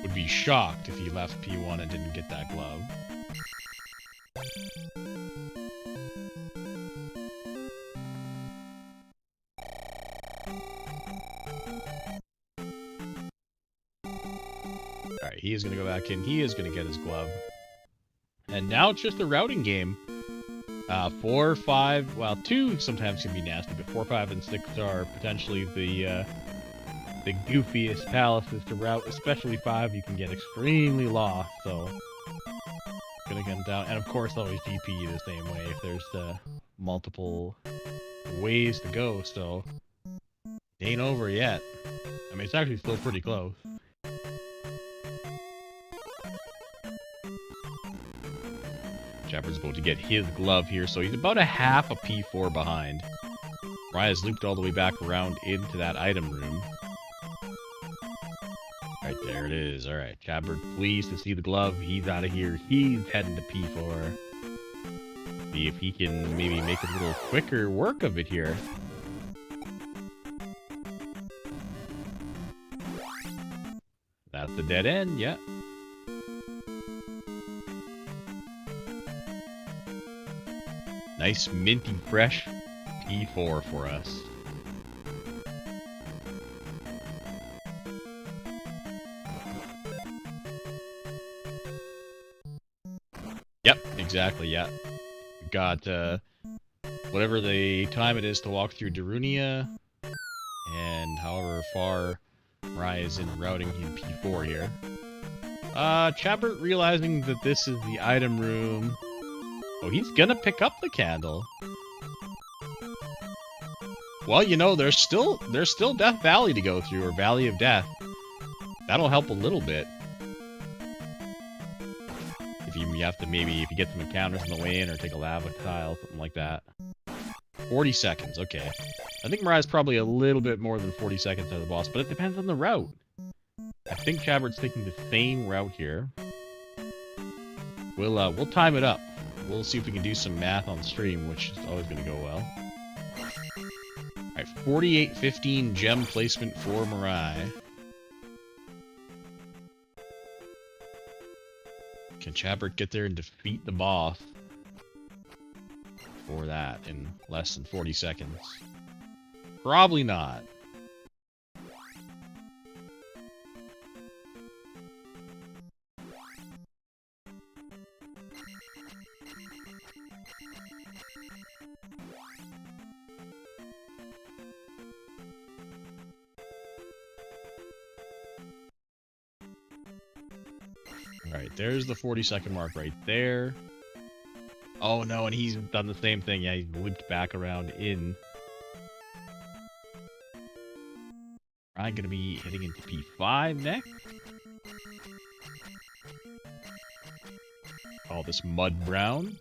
Would be shocked if he left P1 and didn't get that glove. Alright, he is going to go back in. He is going to get his glove. And now it's just a routing game. 4, 5, well, 2 sometimes can be nasty, but 4, 5, and 6 are potentially the goofiest palaces to route, especially 5. You can get extremely lost, so gonna get them down. And of course, always GP the same way if there's multiple ways to go. So it ain't over yet. I mean, it's actually still pretty close. Chadbert's about to get his glove here, so he's about a half a P4 behind. Raya's looped all the way back around into that item room. Right there it is. Alright, Chadbert pleased to see the glove. He's out of here. He's heading to P4. See if he can maybe make a little quicker work of it here. That's the dead end, yeah. Nice minty fresh P4 for us. Yep, exactly, yeah. We've got whatever the time it is to walk through Darunia, and however far MiRai is in routing in P4 here. Chadbert realizing that this is the item room. Oh, he's gonna pick up the candle. Well, you know, there's still Death Valley to go through, or Valley of Death. That'll help a little bit. If you have to maybe, if you get some encounters on the way in, or take a lava tile, something like that. 40 seconds, okay. I think MiRai's probably a little bit more than 40 seconds out of the boss, but it depends on the route. I think Chadbert's taking the same route here. We'll time it up. We'll see if we can do some math on stream, which is always going to go well. Alright, 48-15 gem placement for MiRai. Can Chadbert get there and defeat the boss for that in less than 40 seconds? Probably not. Alright, there's the 40-second mark right there. Oh no, and he's done the same thing. Yeah, he's looped back around in. I'm going to be hitting into P5 next. Call this Mud Brown.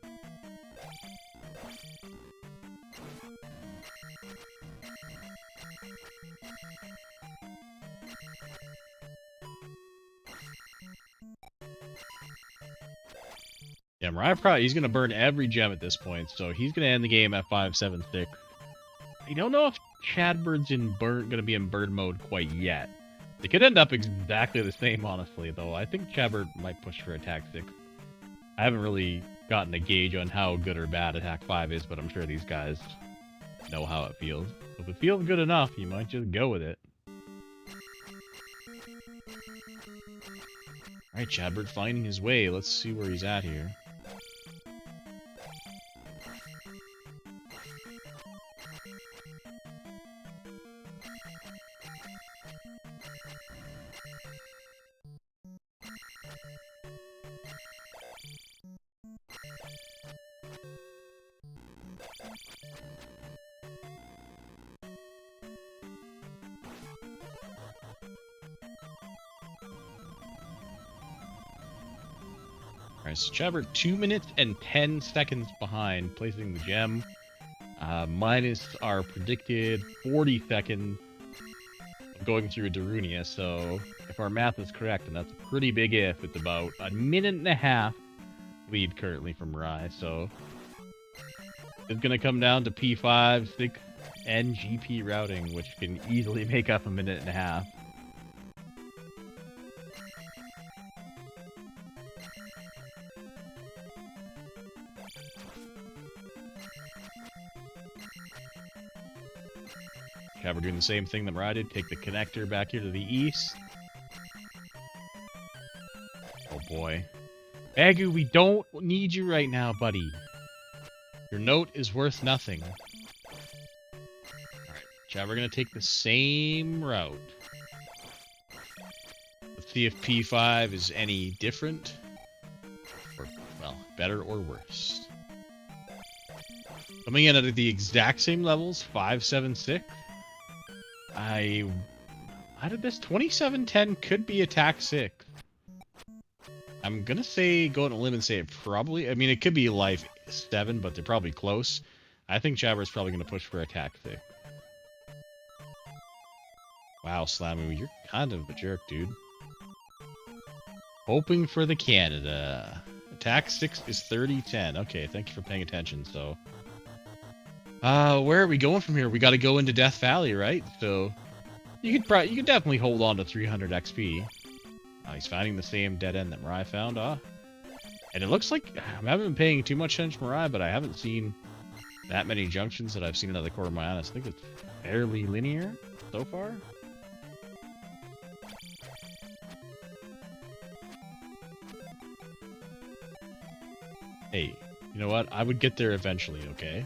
Yeah, MiRai probably, he's going to burn every gem at this point, so he's going to end the game at 5-7-6. I don't know if Chadbert's going to be in bird mode quite yet. They could end up exactly the same, honestly, though. I think Chadbert might push for attack 6. I haven't really gotten a gauge on how good or bad attack 5 is, but I'm sure these guys know how it feels. So if it feels good enough, you might just go with it. Alright, Chadbert finding his way. Let's see where he's at here. Alright, so Chadbert 2 minutes and 10 seconds behind, placing the gem. Minus our predicted 40 seconds of going through Darunia, so if our math is correct, and that's a pretty big if, it's about a minute and a half lead currently from MiRai, so it's going to come down to P5, 6, and GP routing, which can easily make up a minute and a half. We're doing the same thing that MiRai did. Take the connector back here to the east. Oh boy. Bagu, we don't need you right now, buddy. Your note is worth nothing. Alright, Chad, we're going to take the same route. Let's see if P5 is any different. Or, well, better or worse. Coming in at the exact same levels, 5, 7, 6. How did this 2710 could be attack 6? I'm gonna say, go on a limb and say it probably, I mean, it could be life 7, but they're probably close. I think Chadbert's probably gonna push for attack 6. Wow, Slamu, you're kind of a jerk, dude. Hoping for the Canada. Attack 6 is 30-10. Okay, thank you for paying attention, so. Where are we going from here? We gotta go into Death Valley, right? So, you could definitely hold on to 300 XP. He's finding the same dead end that MiRai found, and it looks like, I haven't been paying too much attention to MiRai, but I haven't seen that many junctions that I've seen in other Core Mayanas. I think it's fairly linear so far. Hey, you know what? I would get there eventually, okay?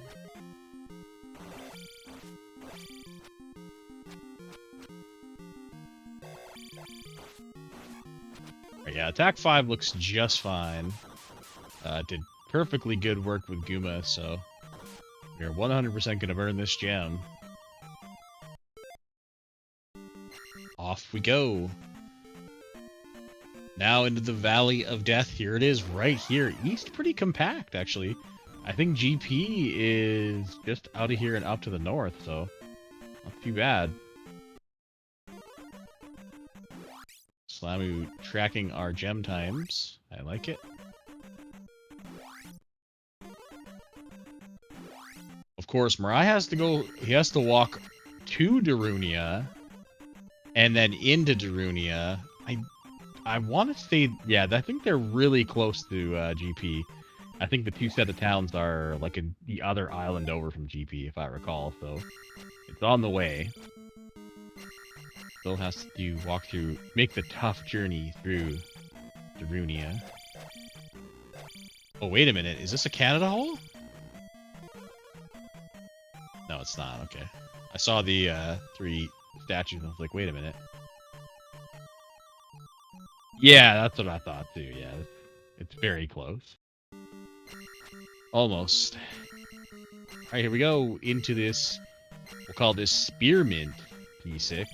Yeah, attack 5 looks just fine. Did perfectly good work with Guma, so we're 100% gonna burn this gem. Off we go. Now into the Valley of Death. Here it is, right here. East pretty compact, actually. I think GP is just out of here and up to the north, so Not too bad. Slamu tracking our gem times. I like it. Of course, MiRai has to go. He has to walk to Darunia and then into Darunia. I want to say, yeah, I think they're really close to GP. I think the two set of towns are like the other island over from GP, if I recall. So it's on the way. Still has to walk through, make the tough journey through Darunia. Oh, wait a minute. Is this a Canada hole? No, it's not. Okay. I saw the 3 statues and I was like, wait a minute. Yeah, that's what I thought too. Yeah, it's very close. Almost. Alright, here we go into this. We'll call this Spearmint P6.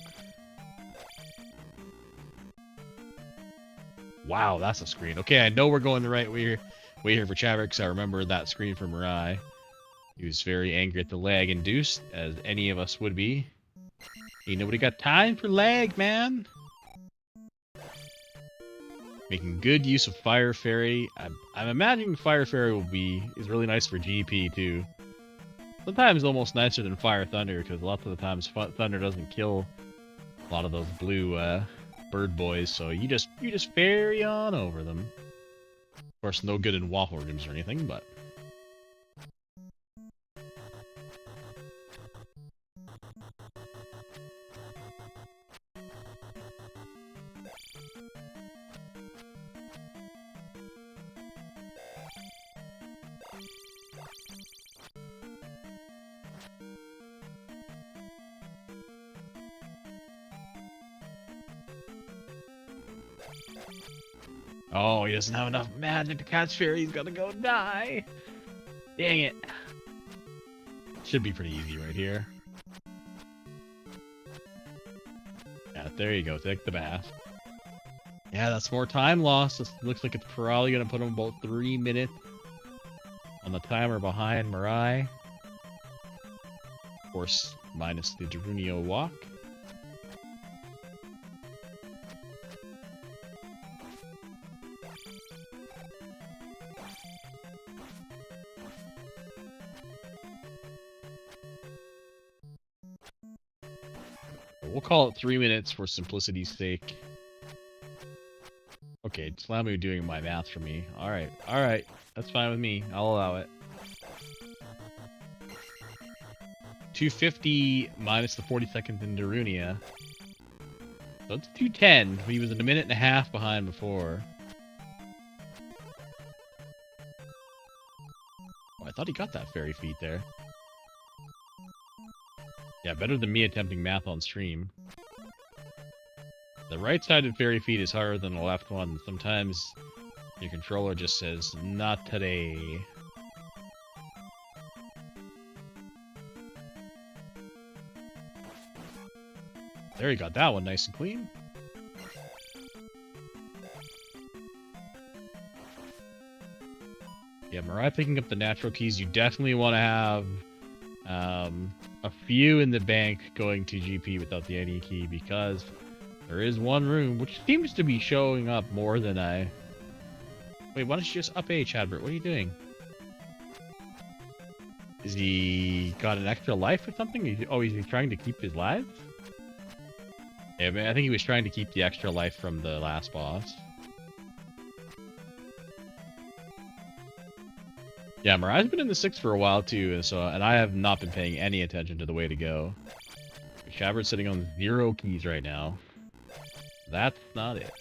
Wow, that's a screen. Okay, I know we're going the right way here for Chadbert, because I remember that screen from MiRai. He was very angry at the lag induced, as any of us would be. Ain't nobody got time for lag, man. Making good use of Fire Fairy. I'm imagining Fire Fairy is really nice for GP too. Sometimes almost nicer than Fire Thunder, because lots of the times Thunder doesn't kill a lot of those blue bird boys, so you just ferry on over them. Of course, no good in waffle rooms or anything, but. Oh, he doesn't have enough magic to catch fairy. He's gonna go die. Dang it. Should be pretty easy right here. Yeah, there you go. Take the bath. Yeah, that's more time lost. This looks like it's probably gonna put him about 3 minutes on the timer behind MiRai. Of course, minus the Darunia walk. We'll call it 3 minutes for simplicity's sake. Okay, Slamu doing my math for me. Alright, that's fine with me. I'll allow it. 250 minus the 40 seconds in Darunia. So it's 210. He was a minute and a half behind before. Oh, I thought he got that fairy feat there. Yeah, better than me attempting math on stream. The right-sided fairy feat is harder than the left one. Sometimes your controller just says, not today. There, you got that one nice and clean. Yeah, MiRai picking up the natural keys. You definitely want to have a few in the bank going to GP without the NE key, because there is one room which seems to be showing up more than I... Wait, why don't you just up A, Chadbert? What are you doing? Is he got an extra life or something? Oh, is he trying to keep his lives? Yeah, I think he was trying to keep the extra life from the last boss. Yeah, MiRai's been in the 6 for a while too, and I have not been paying any attention to the way to go. Chadbert's sitting on 0 keys right now. That's not it.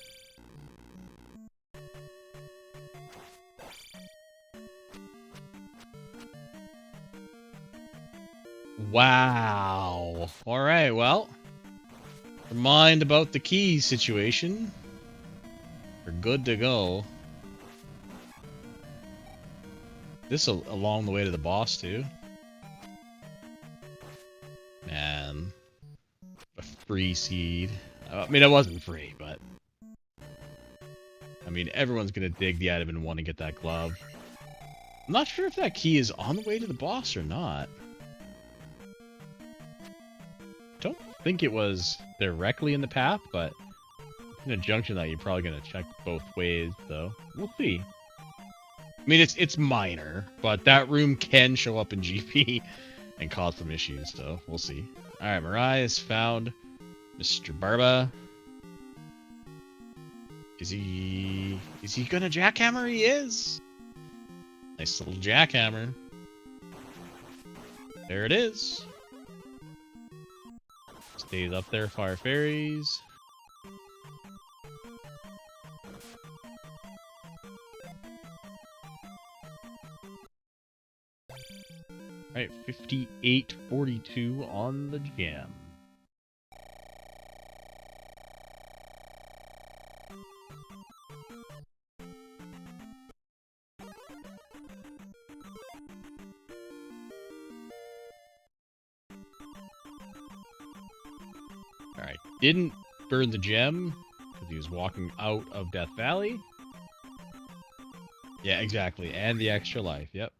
Wow. Alright, well. Never mind about the key situation. We're good to go. This is along the way to the boss, too. Man. A free seed. I mean, it wasn't free, but... I mean, everyone's gonna dig the item and want to get that glove. I'm not sure if that key is on the way to the boss or not. think it was directly in the path, but in a junction that you're probably gonna check both ways, though. We'll see. I mean, it's minor, but that room can show up in GP and cause some issues, so we'll see. All right, MiRai has found Mr. Barba. Is he gonna jackhammer? He is. Nice little jackhammer. There it is. Stays up there, fire fairies. Alright, 58-42 on the jam. Alright, didn't burn the gem because he was walking out of Death Valley. Yeah, exactly, and the extra life, yep.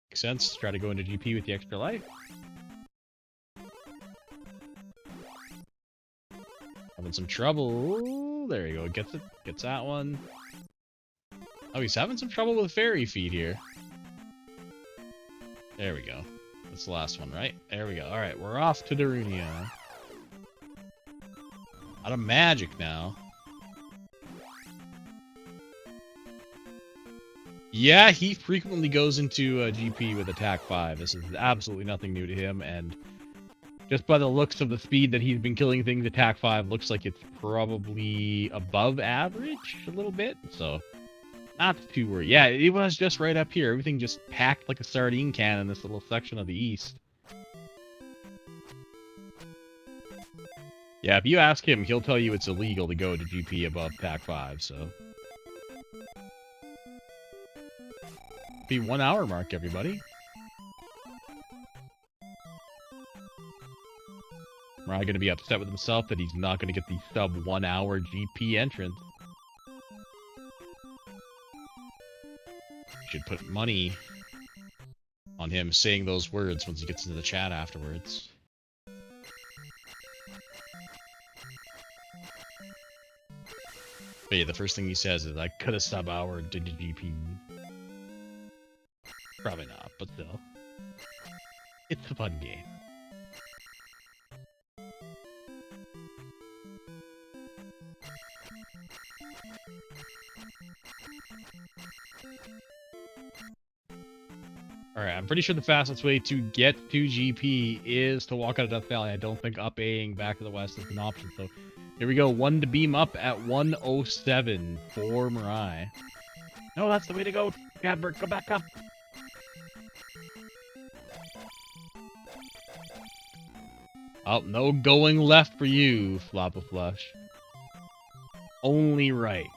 Makes sense, try to go into GP with the extra life. Having some trouble. There you go, gets it, gets that one. Oh, he's having some trouble with fairy feet here. There we go. That's the last one, right? There we go. Alright, we're off to Darunia. Out of magic now. Yeah, he frequently goes into GP with attack 5. This is absolutely nothing new to him, and just by the looks of the speed that he's been killing things, attack 5 looks like it's probably above average a little bit, so not too worried. Yeah, it was just right up here. Everything just packed like a sardine can in this little section of the east. Yeah, if you ask him, he'll tell you it's illegal to go to GP above attack 5, so. Be 1 hour mark, everybody. MiRai gonna be upset with himself that he's not gonna get the sub 1 hour GP entrance. Should put money on him saying those words once he gets into the chat afterwards. But yeah, the first thing he says is, I could have sub-houred to GP. Probably not, but still. It's a fun game. Alright, I'm pretty sure the fastest way to get to GP is to walk out of Death Valley. I don't think up A-ing back to the west is an option, so here we go. 1 to beam up at 1:07 for MiRai. No, that's the way to go. Chadbert, go back up. Oh, no going left for you, Flop of Flush. Only right.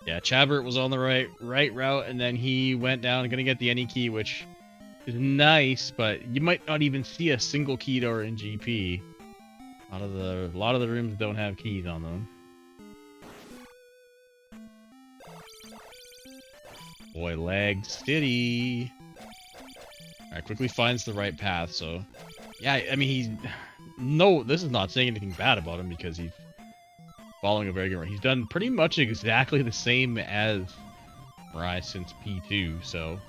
Yeah, Chadbert was on the right route, and then he went down, gonna get the any key, which is nice, but you might not even see a single key door in GP. A lot of the rooms don't have keys on them. Boy, lag city. Alright, quickly finds the right path, so yeah, I mean this is not saying anything bad about him because he's following a very good run. He's done pretty much exactly the same as MiRai since P2, so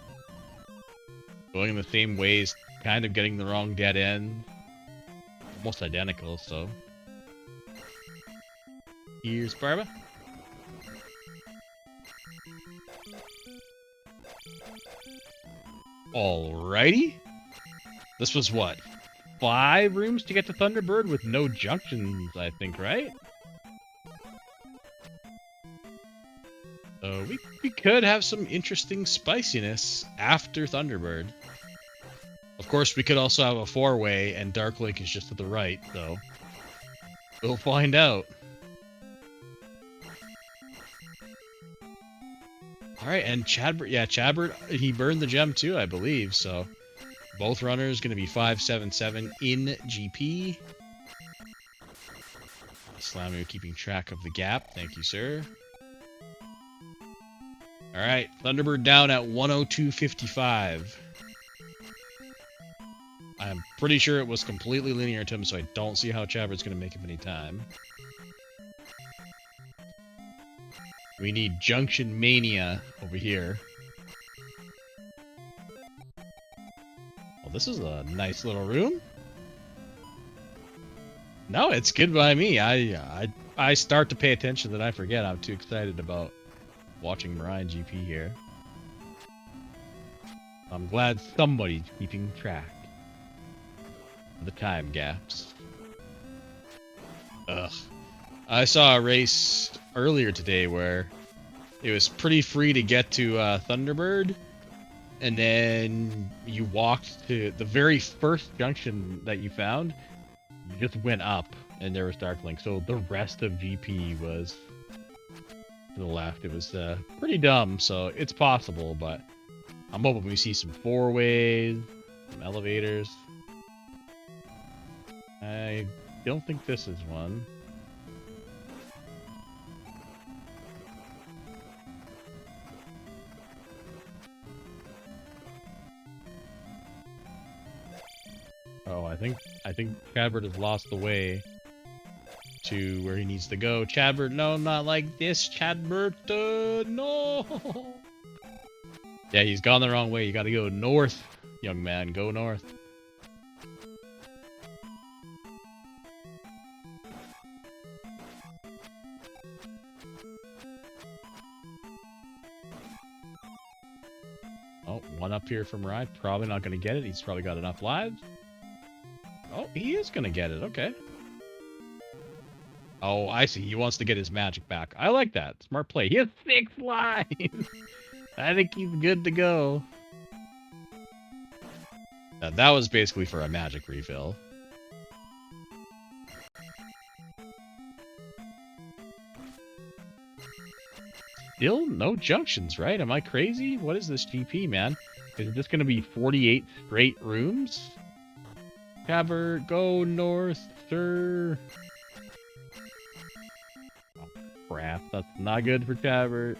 going in the same ways, kind of getting the wrong dead end. Almost identical, so here's Barba. Alrighty. This was what? 5 rooms to get to Thunderbird with no junctions, I think, right? So we could have some interesting spiciness after Thunderbird. Of course, we could also have a 4-way, and Dark Lake is just to the right, so we'll find out. Alright, and Chadbert, yeah, Chadbert, he burned the gem too, I believe, so both runners going to be 577 in GP. Slammer keeping track of the gap, thank you, sir. Alright, Thunderbird down at 102.55. I'm pretty sure it was completely linear to him, so I don't see how Chadbert's going to make up any time. We need Junction Mania over here. Well, this is a nice little room. No, it's good by me. I start to pay attention, then I forget. I'm too excited about watching MiRai and GP here. I'm glad somebody's keeping track of the time gaps. Ugh. I saw a race earlier today where it was pretty free to get to Thunderbird, and then you walked to the very first junction that you found. You just went up, and there was Darklink. So the rest of GP was to the left. It was pretty dumb. So it's possible, but I'm hoping we see some four-ways, some elevators. I don't think this is one. Oh, I think Chadbert has lost the way to where he needs to go. Chadbert, no, not like this, Chadbert, no. Yeah, he's gone the wrong way. You gotta go north, young man. Go north. Oh, one up here from MiRai. Probably not gonna get it. He's probably got enough lives. Oh, he is gonna get it. Okay. Oh, I see. He wants to get his magic back. I like that. Smart play. He has 6 lives. I think he's good to go. Now, that was basically for a magic refill. Still no junctions, right? Am I crazy? What is this GP, man? Is this gonna be 48 straight rooms? Chadbert, go north, sir. Oh, crap. That's not good for Chadbert.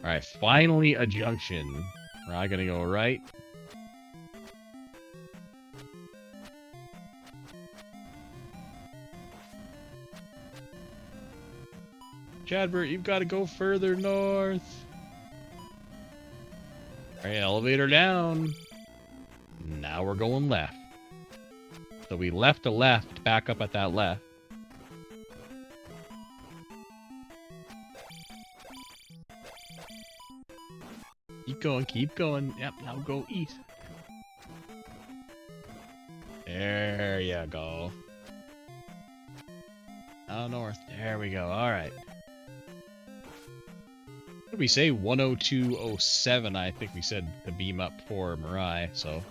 Alright, finally a junction. We're gonna go right. Chadbert, you've got to go further north. Alright, elevator down. Now we're going left. So we left a left, back up at that left. Keep going, keep going. Yep, now go east. There you go. Now north. There we go. Alright. What did we say? 102.07, I think we said to beam up for MiRai, so.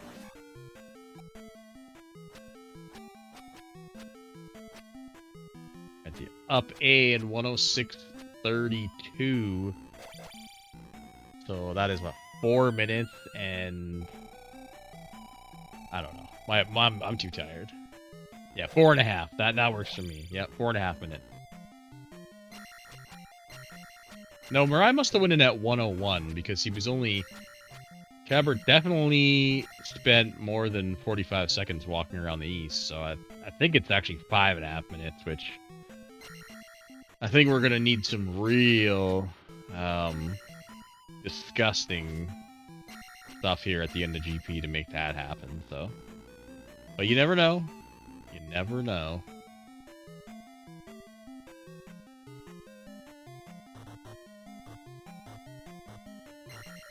At the up A in 106.32. So that is what, 4 minutes and I don't know. I'm too tired. Yeah, 4.5. That works for me. Yep, 4.5 minutes. No, MiRai must have went in at 101 because he was only. Chadbert definitely spent more than 45 seconds walking around the east, so I think it's actually 5.5 minutes, which I think we're gonna need some real disgusting stuff here at the end of GP to make that happen, so. But you never know. You never know.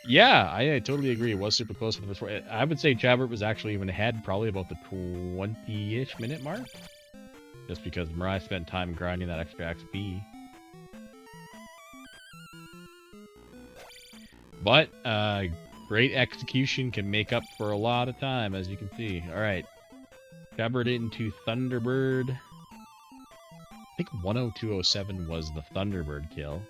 Yeah, I totally agree. It was super close to the first. I would say Chadbert was actually even ahead, probably about the 20-ish minute mark. Just because MiRai spent time grinding that extra XP. But, great execution can make up for a lot of time, as you can see. Alright. Chadbert into Thunderbird. I think 102.07 was the Thunderbird kill.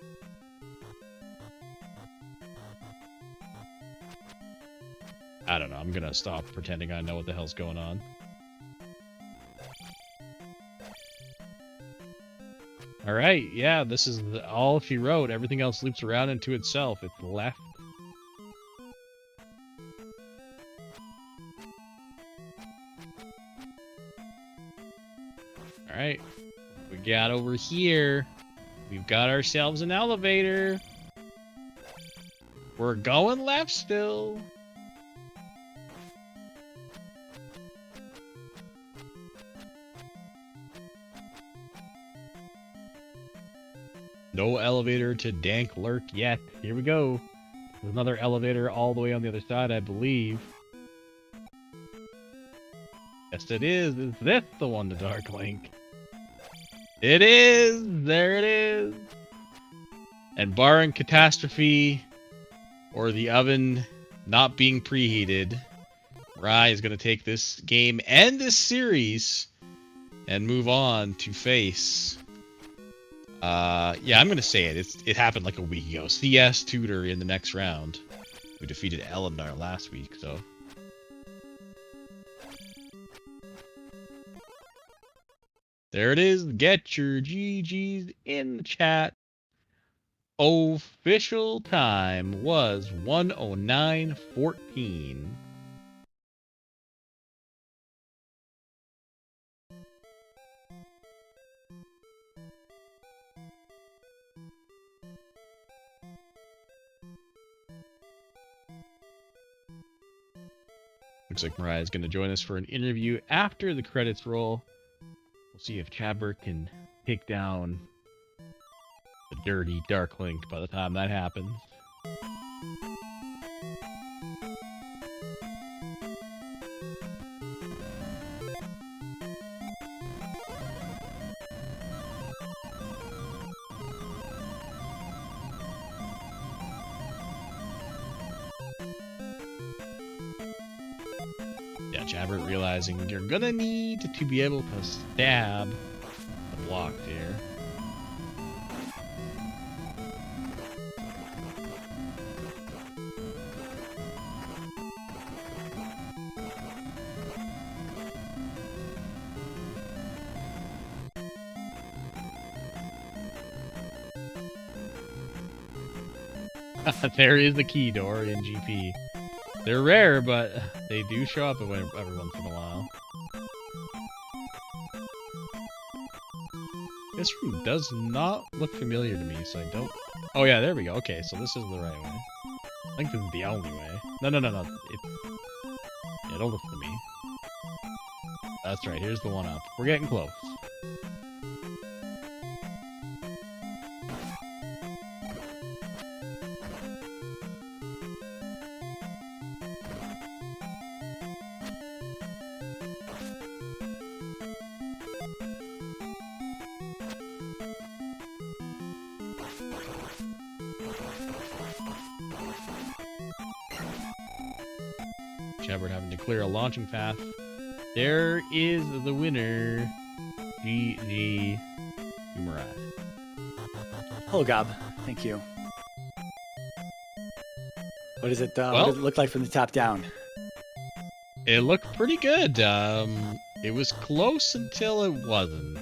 I don't know. I'm gonna stop pretending I know what the hell's going on. All right, yeah, this is all she wrote. Everything else loops around into itself. It's left. All right, we got over here. We've got ourselves an elevator. We're going left still. No elevator to Dank Lurk yet. Here we go. There's another elevator all the way on the other side, I believe. Yes, it is. Is this the one to Dark Link? It is! There it is! And barring catastrophe or the oven not being preheated, MiRai is going to take this game and this series and move on to face... yeah, I'm going to say it. It happened like a week ago. CS Tutor in the next round. We defeated Elendar last week, so... There it is. Get your GGs in the chat. Official time was 1:09:14. Looks like MiRai is going to join us for an interview after the credits roll. We'll see if Chadbert can take down the dirty Dark Link by the time that happens. Yeah, Chadbert realizing you're gonna need to be able to stab the blocks here. There is the key door in GP. They're rare, but they do show up every once in a while. This room does not look familiar to me, so I don't... Oh yeah, there we go. Okay, so this is the right way. I think this is the only way. No. Yeah, don't look to me. That's right, here's the one up. We're getting close. Chadbert having to clear a launching path. There is the winner. GG to MiRai. Hello, Gob. Thank you. What does it look like from the top down? It looked pretty good. It was close until it wasn't.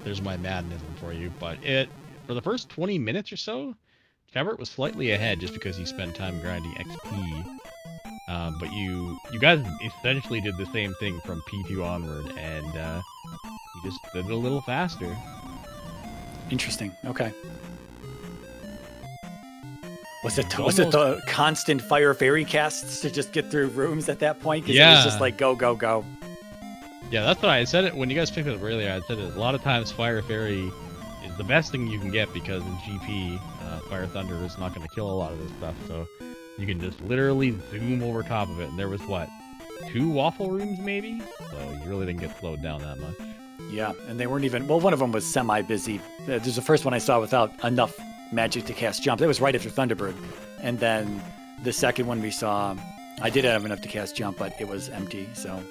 There's my madnism for you. But for the first 20 minutes or so, Chadbert was slightly ahead just because he spent time grinding XP. But you guys essentially did the same thing from P2 onward, and you just did it a little faster. Interesting. Okay. Was it the constant fire fairy casts to just get through rooms at that point? Because it was just like go, go, go. Yeah, that's what I said it when you guys picked it up earlier. I said it, a lot of times fire fairy is the best thing you can get because in GP, fire thunder is not going to kill a lot of this stuff. So you can just literally zoom over top of it. And there was, what, 2 waffle rooms maybe? So you really didn't get slowed down that much. Yeah, and they weren't even... Well, one of them was semi-busy. There's the first one I saw without enough magic to cast jump. That was right after Thunderbird. And then the second one we saw, I did have enough to cast jump, but it was empty, so...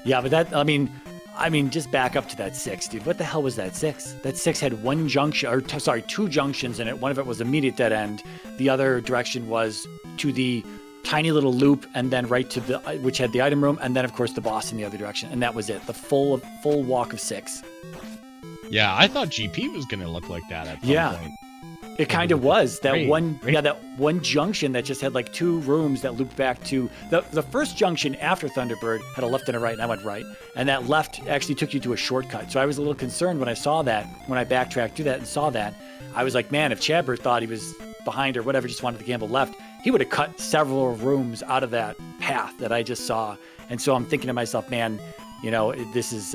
Yeah, but that... I mean, just back up to that 6, dude. What the hell was that 6? That 6 had 1 junction... Or, sorry, 2 junctions in it. One of it was immediate dead end. The other direction was to the tiny little loop, and then right to the... Which had the item room, and then, of course, the boss in the other direction. And that was it. The full walk of 6. Yeah, I thought GP was gonna look like that at some point. It kind of was that Great, one, great. yeah, that one junction that just had like 2 rooms that looped back to the first junction after Thunderbird had a left and a right, and I went right, and that left actually took you to a shortcut. So I was a little concerned when I saw that, when I backtracked through that and saw that. I was like, man, if Chadbert thought he was behind or whatever, just wanted to gamble left, he would have cut several rooms out of that path that I just saw. And so I'm thinking to myself, man, you know, this is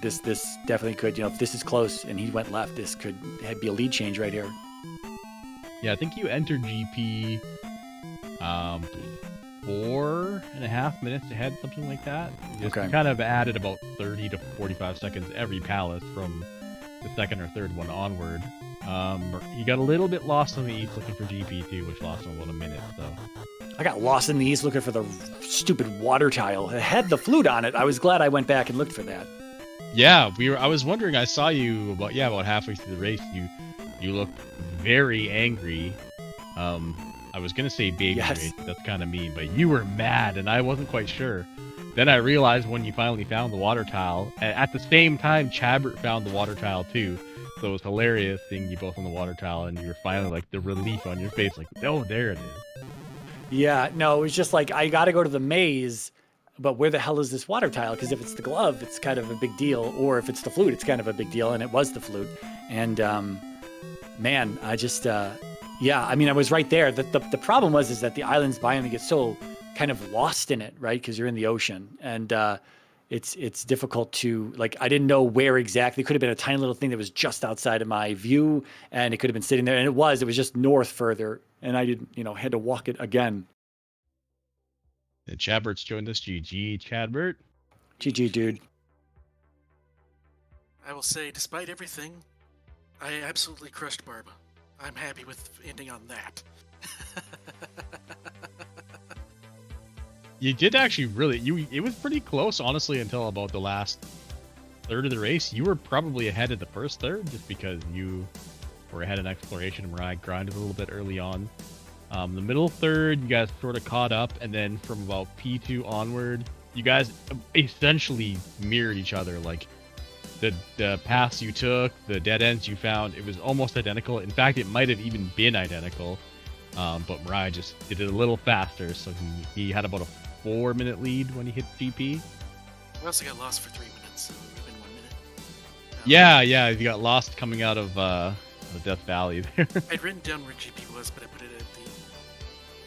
this definitely could, you know, if this is close and he went left, this could be a lead change right here. Yeah, I think you entered GP 4.5 minutes ahead, something like that. Just Okay. kind of added about 30 to 45 seconds every palace from the second or third one onward. You got a little bit lost on the east looking for GP too, which lost him about a minute. So I got lost in the east looking for the stupid water tile. It had the flute on it. I was glad I went back and looked for that. yeah, I was wondering. I saw you about halfway through the race. You looked very angry. I was gonna say baby Yes. race. That's kind of mean, but you were mad, and I wasn't quite sure. Then I realized when you finally found the water tile, at the same time, Chadbert found the water tile too. So it was hilarious seeing you both on the water tile, and you were finally like the relief on your face, like, oh, there it is. Yeah, no, it was just like, I got to go to the maze, but where the hell is this water tile? Because if it's the glove, it's kind of a big deal. Or if it's the flute, it's kind of a big deal. And it was the flute. And man, I just, yeah, I mean, I was right there. The problem is that the island's biome, you get so kind of lost in it, right? Because you're in the ocean. And it's difficult to, like, I didn't know where exactly. It could have been a tiny little thing that was just outside of my view, and it could have been sitting there. And it was just north further. And I didn't, had to walk it again. And Chadbert's joined us. GG, Chadbert. GG, dude. I will say, despite everything, I absolutely crushed Barba. I'm happy with ending on that. You did actually really. It was pretty close, honestly, until about the last third of the race. You were probably ahead of the first third, just because you were ahead in exploration. Mirai grinded a little bit early on. The middle third, you guys sort of caught up, and then from about P2 onward, you guys essentially mirrored each other. Like the paths you took, the dead ends you found, it was almost identical. In fact, it might have even been identical. But Mirai just did it a little faster, so he had about a 4-minute lead when he hit GP. We also got lost for 3 minutes, so it would have been 1 minute. Yeah, you got lost coming out of the Death Valley there. I'd written down where GP was, but I put it at the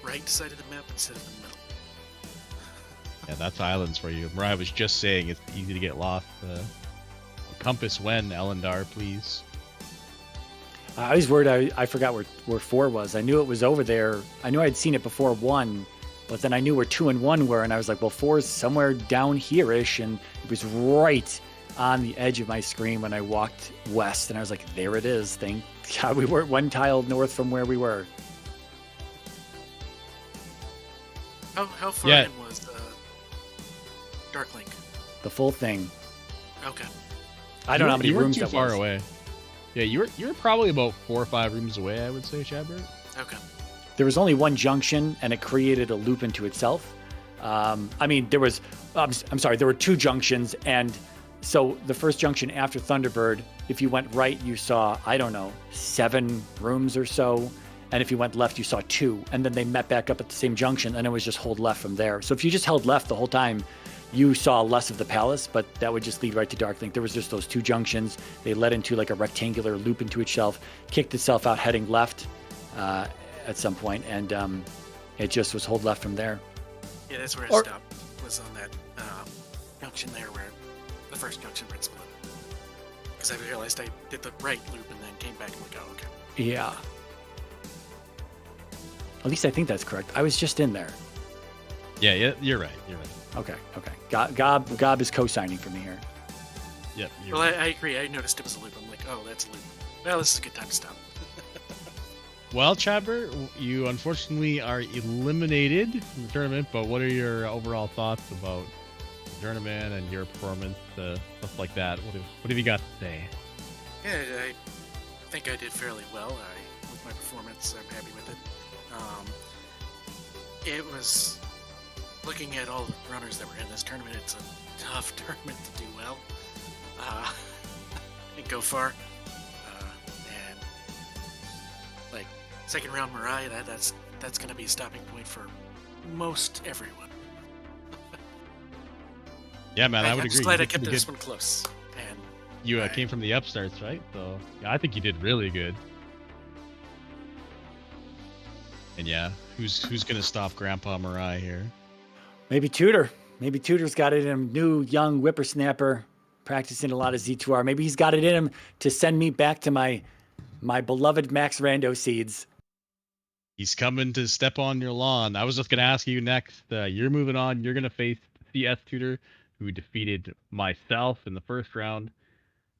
right side of the map instead of the middle. Yeah, that's islands for you. Mirai was just saying it's easy to get lost. Compass when, Elendar, please. I was worried I forgot where 4 was. I knew it was over there. I knew I'd seen it before 1, but then I knew where 2 and 1 were, and I was like, well, 4 is somewhere down here-ish, and it was right on the edge of my screen when I walked west, and I was like, there it is. Thank God we weren't one tile north from where we were. How far Yeah. in was Dark Link? The full thing. Okay. I don't know how many you weren't rooms too that far was. away. Yeah, you were probably about 4 or 5 rooms away, I would say, Chadbert. Okay. There was only one junction, and it created a loop into itself. I mean, there was, I'm sorry, there were 2 junctions, and so the first junction after Thunderbird, if you went right, you saw, I don't know, 7 rooms or so, and if you went left, you saw 2, and then they met back up at the same junction, and it was just hold left from there. So if you just held left the whole time, you saw less of the palace, but that would just lead right to Darklink. There was just those 2 junctions. They led into like a rectangular loop into itself, kicked itself out heading left at some point, and it just was hold left from there. Yeah, that's where I Or- stopped. Was on that junction there, where the first junction where it split. Because I realized I did the right loop and then came back and like, oh, okay. Yeah. At least I think that's correct. I was just in there. Yeah, you're right. Okay. Gob is co-signing for me here. Yep. Well, I agree. I noticed it was a loop. I'm like, oh, that's a loop. Well, this is a good time to stop. Well, Chadbert, you unfortunately are eliminated from the tournament, but what are your overall thoughts about the tournament and your performance, stuff like that? What have you got to say? Yeah, I think I did fairly well. With my performance, I'm happy with it. It was, looking at all the runners that were in this tournament, it's a tough tournament to do well. go far. And like second round MiRai, that's going to be a stopping point for most everyone. Yeah, man, I would I'm agree. just glad I You did kept pretty this good. one close. And You Right. came from the upstarts, right? So yeah, I think you did really good. And yeah, who's gonna stop Grandpa MiRai here? Maybe Tudor. Maybe Tudor's got it in him. New, young whippersnapper, practicing a lot of Z2R. Maybe he's got it in him to send me back to my beloved Max Rando seeds. He's coming to step on your lawn. I was just gonna ask you next. You're moving on. You're gonna face CS Tudor, who defeated myself in the first round,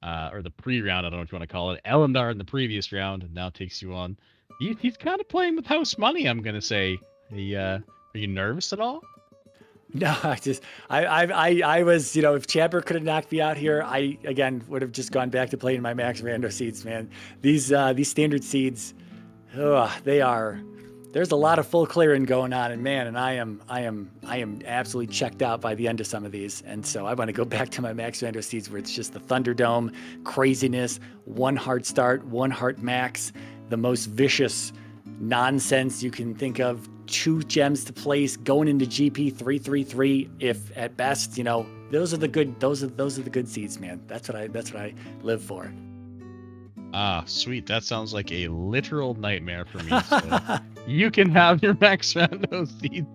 or the pre-round. I don't know what you want to call it. Elendar in the previous round, and now takes you on. He's kind of playing with house money. I'm gonna say. Are you nervous at all? No, I was, if Chadbert could have knocked me out here, I again would have just gone back to playing my Max Rando seeds, man. These standard seeds, there's a lot of full clearing going on, and man, and I am absolutely checked out by the end of some of these, and so I want to go back to my Max Rando seeds where it's just the Thunderdome craziness, 1 heart start, 1 heart max, the most vicious nonsense you can think of. 2 gems to place, going into GP 333 if at best. Those are the good seeds, man. That's what I live for. Ah, sweet. That sounds like a literal nightmare for me. So you can have your Max Rando seeds.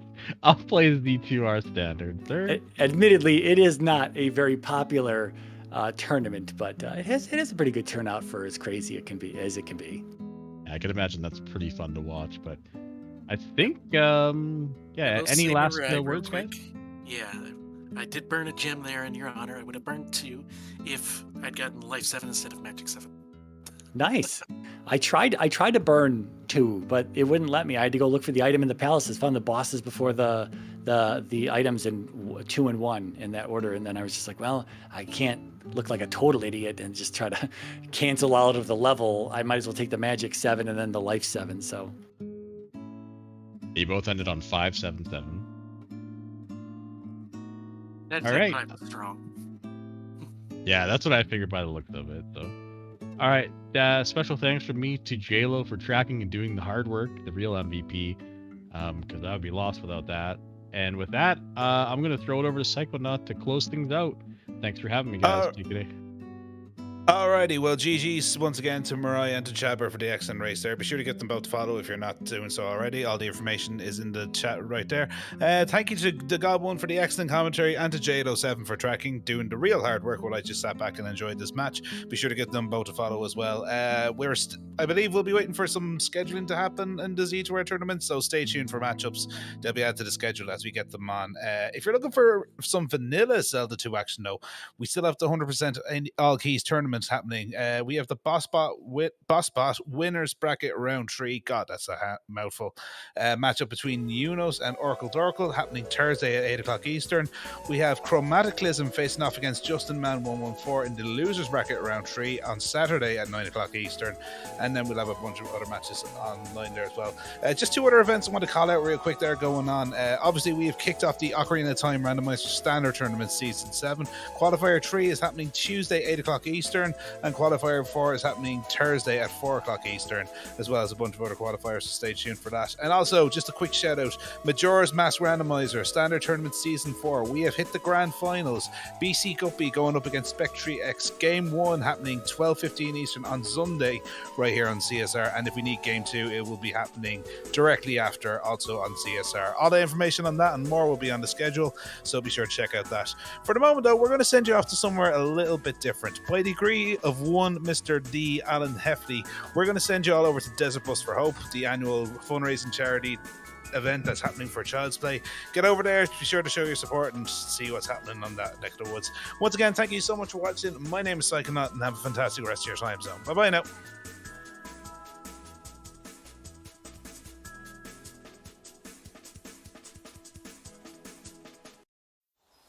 I'll play Z2R standard, sir. Admittedly, it is not a very popular tournament, but it is a pretty good turnout for as crazy as it can be. I can imagine that's pretty fun to watch, but I think, I'll any say last MiRai real words, guys? quick. Yeah, I did burn a gem there in your honor. I would have burned 2 if I'd gotten Life 7 instead of Magic 7. Nice. I tried to burn 2, but it wouldn't let me. I had to go look for the item in the palaces, found the bosses before the items in 2 and 1 in that order, and then I was just like, well, I can't look like a total idiot and just try to cancel out of the level. I might as well take the Magic 7 and then the Life 7. So You both ended on 577. That's All right. kind of strong. Yeah, that's what I figured by the looks of it. So, all right. Special thanks from me to JLo for tracking and doing the hard work, the real MVP, because I would be lost without that. And with that, I'm gonna throw it over to Psychonaut to close things out. Thanks for having me, guys. Today. Alrighty, well, GG's once again to MiRai and to Chadbert for the excellent race there. Be sure to get them both to follow if you're not doing so already. All the information is in the chat right there. Thank you to the God1 for the excellent commentary and to J807 for tracking, doing the real hard work while I just sat back and enjoyed this match. Be sure to get them both to follow as well. I believe we'll be waiting for some scheduling to happen in the Z2R tournament, so stay tuned for matchups. They'll be added to the schedule as we get them on. If you're looking for some vanilla Zelda 2 action, though, we still have the 100% in all keys tournament happening. We have the Boss Bot winners bracket round 3. God, that's a mouthful. Matchup between Unos and Oracle Dorkle happening Thursday at 8 o'clock Eastern. We have Chromaticalism facing off against Justin Man 114 in the losers bracket round 3 on Saturday at 9 o'clock Eastern. And then we'll have a bunch of other matches online there as well. Just 2 other events I want to call out real quick there going on. Obviously, we have kicked off the Ocarina of Time Randomizer Standard Tournament Season 7. Qualifier 3 is happening Tuesday, 8 o'clock Eastern, and Qualifier 4 is happening Thursday at 4 o'clock Eastern, as well as a bunch of other qualifiers, so stay tuned for that. And also, just a quick shout out, Majora's Mask Randomizer Standard Tournament Season 4. We have hit the grand finals. BC Guppy going up against Spectre X. Game 1 happening 12:15 Eastern on Sunday, right here on CSR. And if we need Game 2, it will be happening directly after, also on CSR. All the information on that and more will be on the schedule, so be sure to check out that. For the moment, though, we're going to send you off to somewhere a little bit different. By the degree of one Mr. D. Alan Hefty, we're going to send you all over to Desert Bus for Hope, the annual fundraising charity event that's happening for Child's Play. Get over there, be sure to show your support and see what's happening on that neck of the woods. Once again, thank you so much for watching. My name is Psychonaut, and have a fantastic rest of your time zone. Bye bye now.